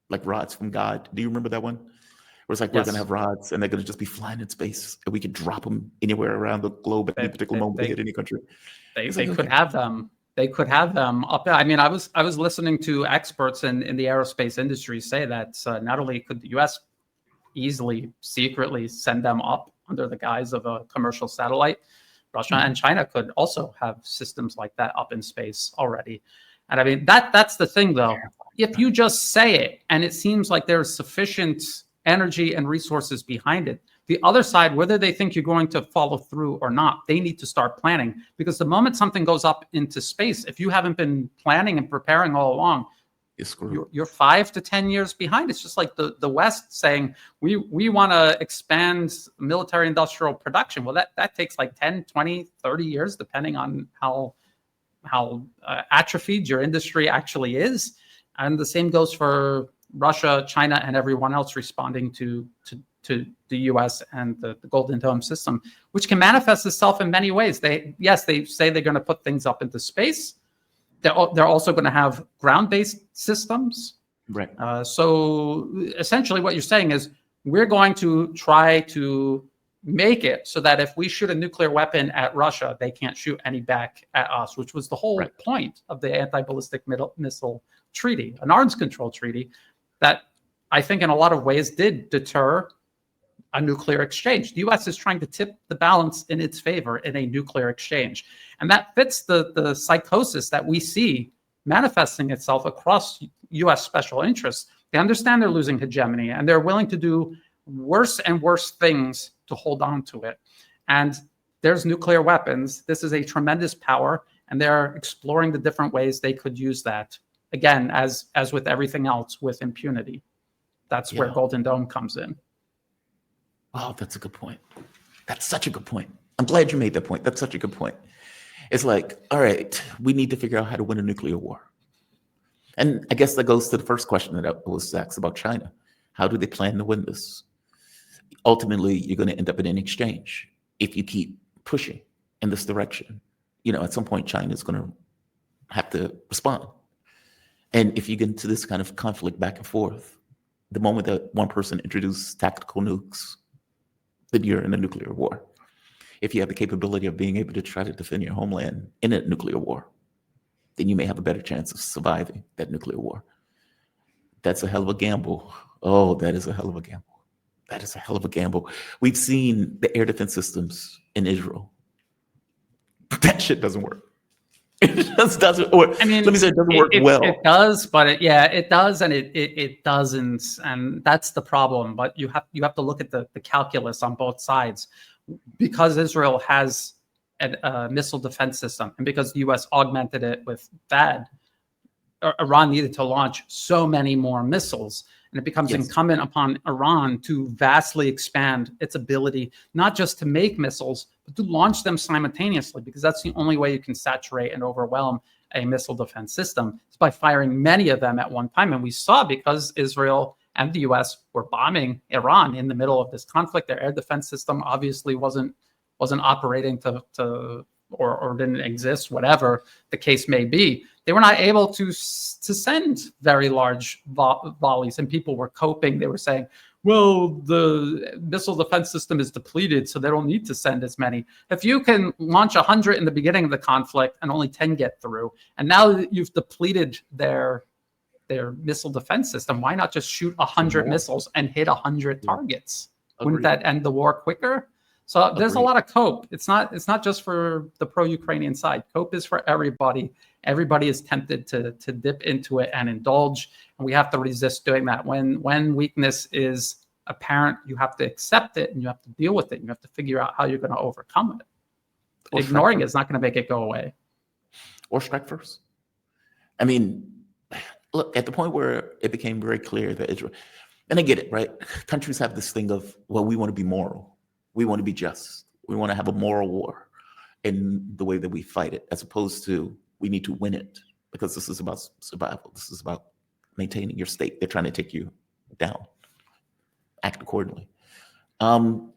like rods from God. Do you remember that one? Where it's like, we're going to have rods, and they're going to just be flying in space, and we can drop them anywhere around the globe at any particular moment they hit any country. They could have them. They could have them up. I mean, I was listening to experts in the aerospace industry say that not only could the U.S. easily secretly send them up under the guise of a commercial satellite, Russia and China could also have systems like that up in space already. And I mean, that's the thing, though. If you just say it and it seems like there's sufficient energy and resources behind it, the other side, whether they think you're going to follow through or not, they need to start planning. Because the moment something goes up into space, if you haven't been planning and preparing all along, you're 5 to 10 years behind. It's just like the West saying, we want to expand military industrial production. Well, that takes like 10, 20, 30 years, depending on how atrophied your industry actually is. And the same goes for Russia, China, and everyone else responding to the U.S. and the Golden Dome system, which can manifest itself in many ways. They say they're going to put things up into space. They're also going to have ground-based systems. Right. So essentially what you're saying is we're going to try to make it so that if we shoot a nuclear weapon at Russia, they can't shoot any back at us, which was the whole point of the anti-ballistic missile treaty, an arms control treaty that I think in a lot of ways did deter a nuclear exchange. The US is trying to tip the balance in its favor in a nuclear exchange. And that fits the psychosis that we see manifesting itself across US special interests. They understand they're losing hegemony, and they're willing to do worse and worse things to hold on to it. And there's nuclear weapons. This is a tremendous power, and they're exploring the different ways they could use that. Again, as with everything else, with impunity. That's where Golden Dome comes in. Oh, that's a good point. That's such a good point. I'm glad you made that point. That's such a good point. It's like, all right, we need to figure out how to win a nuclear war. And I guess that goes to the first question that I was asked about China. How do they plan to win this? Ultimately, you're going to end up in an exchange if you keep pushing in this direction. At some point, China is going to have to respond. And if you get into this kind of conflict back and forth, the moment that one person introduces tactical nukes, then you're in a nuclear war. If you have the capability of being able to try to defend your homeland in a nuclear war, then you may have a better chance of surviving that nuclear war. That's a hell of a gamble. Oh, that is a hell of a gamble. That is a hell of a gamble. We've seen the air defense systems in Israel, but that shit doesn't work. It just doesn't work. I mean, let me say it doesn't work well. It does, but it does, and it doesn't, and that's the problem. But you have to look at the calculus on both sides, because Israel has a missile defense system, and because the U.S. augmented it with THAAD, Iran needed to launch so many more missiles. And it becomes incumbent upon Iran to vastly expand its ability, not just to make missiles, but to launch them simultaneously, because that's the only way you can saturate and overwhelm a missile defense system, is by firing many of them at one time. And we saw, because Israel and the US were bombing Iran in the middle of this conflict, their air defense system obviously wasn't operating or didn't exist, whatever the case may be. They were not able to send very large volleys, and people were coping. They were saying, well, the missile defense system is depleted, so they don't need to send as many. If you can launch 100 in the beginning of the conflict and only 10 get through, and now that you've depleted their missile defense system, why not just shoot 100 missiles and hit 100 targets? Wouldn't that end the war quicker? So there's a lot of cope. It's not just for the pro-Ukrainian side. Cope is for everybody. Everybody is tempted to dip into it and indulge, and we have to resist doing that. When weakness is apparent, you have to accept it and you have to deal with it. You have to figure out how you're going to overcome it. Ignoring it is not going to make it go away. Or strike first. I mean, look, at the point where it became very clear that Israel, and I get it, right? Countries have this thing of, well, we want to be moral. We want to be just. We want to have a moral war in the way that we fight it, as opposed to we need to win it, because this is about survival. This is about maintaining your state. They're trying to take you down. Act accordingly. No,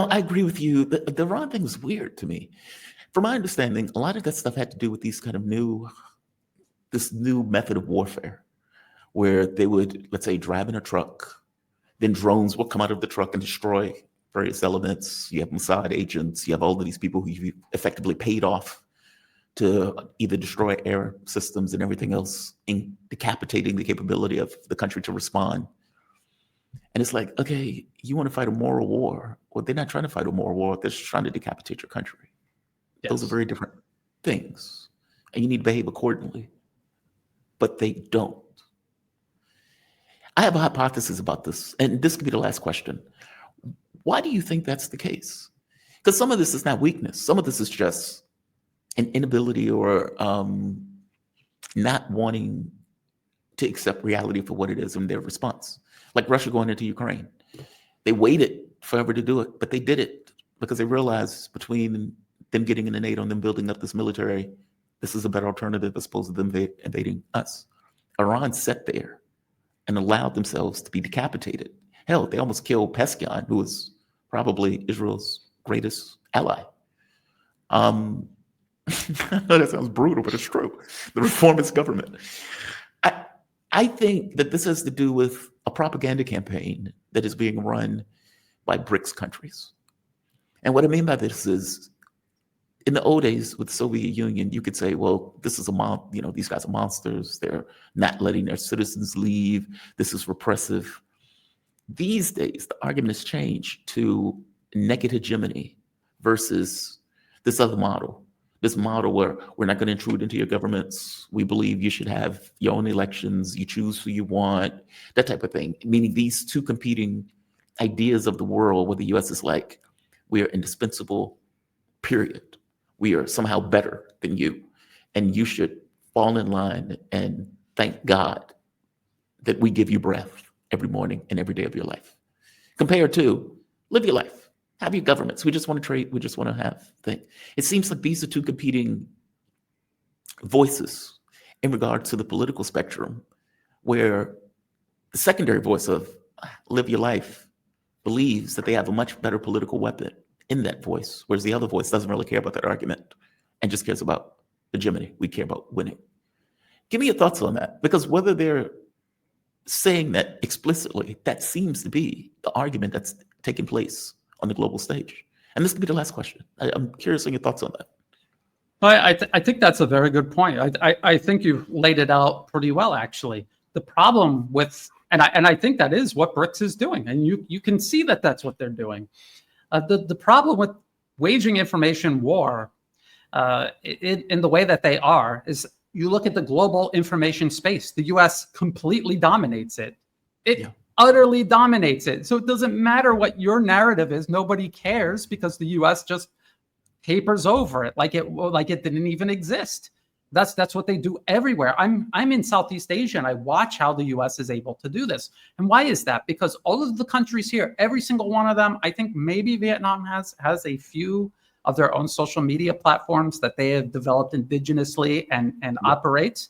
I agree with you. The Iran thing was weird to me. From my understanding, a lot of that stuff had to do with these kind of this new method of warfare, where they would, let's say, drive in a truck, then drones will come out of the truck and destroy various elements. You have Mossad agents. You have all of these people who you effectively paid off to either destroy air systems and everything else, in decapitating the capability of the country to respond. And it's like, okay, you want to fight a moral war? Well, they're not trying to fight a moral war. They're just trying to decapitate your country. Yes. Those are very different things, and you need to behave accordingly. But they don't. I have a hypothesis about this, and this could be the last question. Why do you think that's the case? Because some of this is not weakness. Some of this is just an inability or not wanting to accept reality for what it is in their response. Like Russia going into Ukraine. They waited forever to do it, but they did it because they realized between them getting into NATO and them building up this military, this is a better alternative as opposed to them invading us. Iran sat there and allowed themselves to be decapitated. Hell, they almost killed Peskyan, who was probably Israel's greatest ally. I know that sounds brutal, but it's true. The reformist government. I think that this has to do with a propaganda campaign that is being run by BRICS countries. And what I mean by this is, in the old days with the Soviet Union, you could say, well, this is these guys are monsters. They're not letting their citizens leave. This is repressive. These days, the argument has changed to naked hegemony versus this other model. This model where we're not going to intrude into your governments. We believe you should have your own elections. You choose who you want, that type of thing. Meaning these two competing ideas of the world where the US is like, we are indispensable, period. We are somehow better than you. And you should fall in line and thank God that we give you breath every morning and every day of your life. Compared to live your life. Have your governments. We just want to trade. We just want to have things. It seems like these are two competing voices in regard to the political spectrum, where the secondary voice of live your life believes that they have a much better political weapon in that voice, whereas the other voice doesn't really care about that argument and just cares about hegemony. We care about winning. Give me your thoughts on that, because whether they're saying that explicitly, that seems to be the argument that's taking place on the global stage. And this could be the last question. I'm curious on your thoughts on that. Well, I think that's a very good point. I think you've laid it out pretty well, actually. The problem with, and I think that is what BRICS is doing, and you can see that that's what they're doing. The problem with waging information war in the way that they are is, you look at the global information space, the US completely dominates it. It utterly dominates it. So it doesn't matter what your narrative is. Nobody cares, because the US just papers over it like it didn't even exist. That's what they do everywhere. I'm in Southeast Asia, and I watch how the US is able to do this. And why is that? Because all of the countries here, every single one of them, I think maybe Vietnam has a few of their own social media platforms that they have developed indigenously and operates.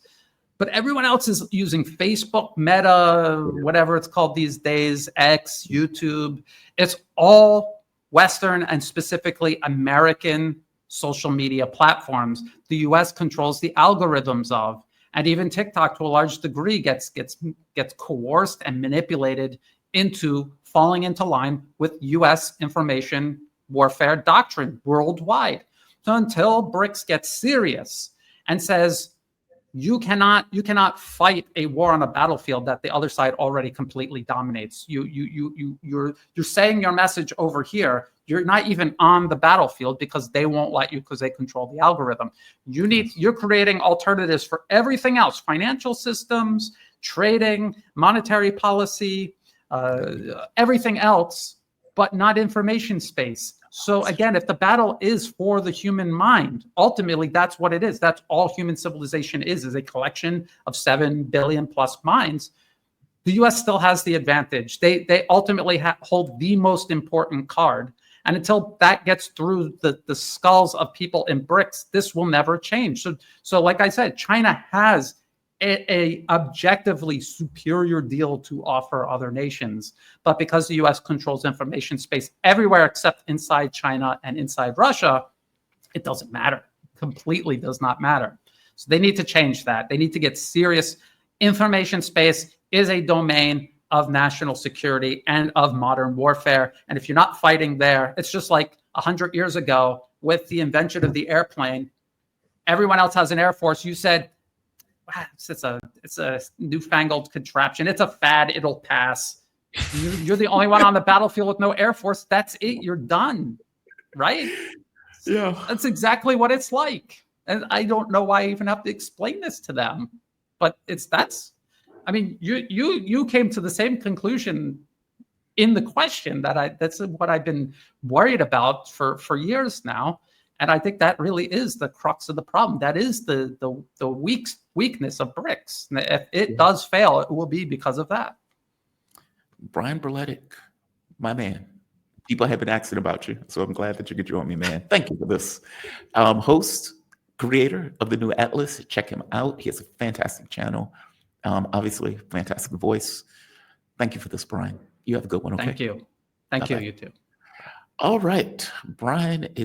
But everyone else is using Facebook, Meta, whatever it's called these days, X, YouTube. It's all Western and specifically American social media platforms the US controls the algorithms of. And even TikTok, to a large degree, gets coerced and manipulated into falling into line with US information warfare doctrine worldwide. So until BRICS gets serious and says, you cannot fight a war on a battlefield that the other side already completely dominates. You're saying your message over here. You're not even on the battlefield because they won't let you, because they control the algorithm. You're creating alternatives for everything else: financial systems, trading, monetary policy, everything else, but not information space. So again, if the battle is for the human mind, ultimately that's what it is. That's all human civilization is a collection of 7 billion plus minds. The US still has the advantage. They ultimately hold the most important card. And until that gets through the skulls of people in BRICS, this will never change. So like I said, China has a objectively superior deal to offer other nations. But because the US controls information space everywhere except inside China and inside Russia, it doesn't matter. Completely does not matter. So they need to change that. They need to get serious. Information space is a domain of national security and of modern warfare. And if you're not fighting there, it's just like 100 years ago with the invention of the airplane. Everyone else has an air force. You said, it's a newfangled contraption. It's a fad. It'll pass. You're the only one on the battlefield with no air force. That's it. You're done. Right? Yeah. That's exactly what it's like. And I don't know why I even have to explain this to them. But I mean, you came to the same conclusion in the question that's what I've been worried about for years now. And I think that really is the crux of the problem. That is the weakness of BRICS. And if it does fail, it will be because of that. Brian Berletic, my man. People have been asking about you, so I'm glad that you could join me, man. Thank you for this. Host, creator of the new Atlas. Check him out. He has a fantastic channel. Obviously, fantastic voice. Thank you for this, Brian. You have a good one, okay? Thank you. Thank you, you too. All right. Brian is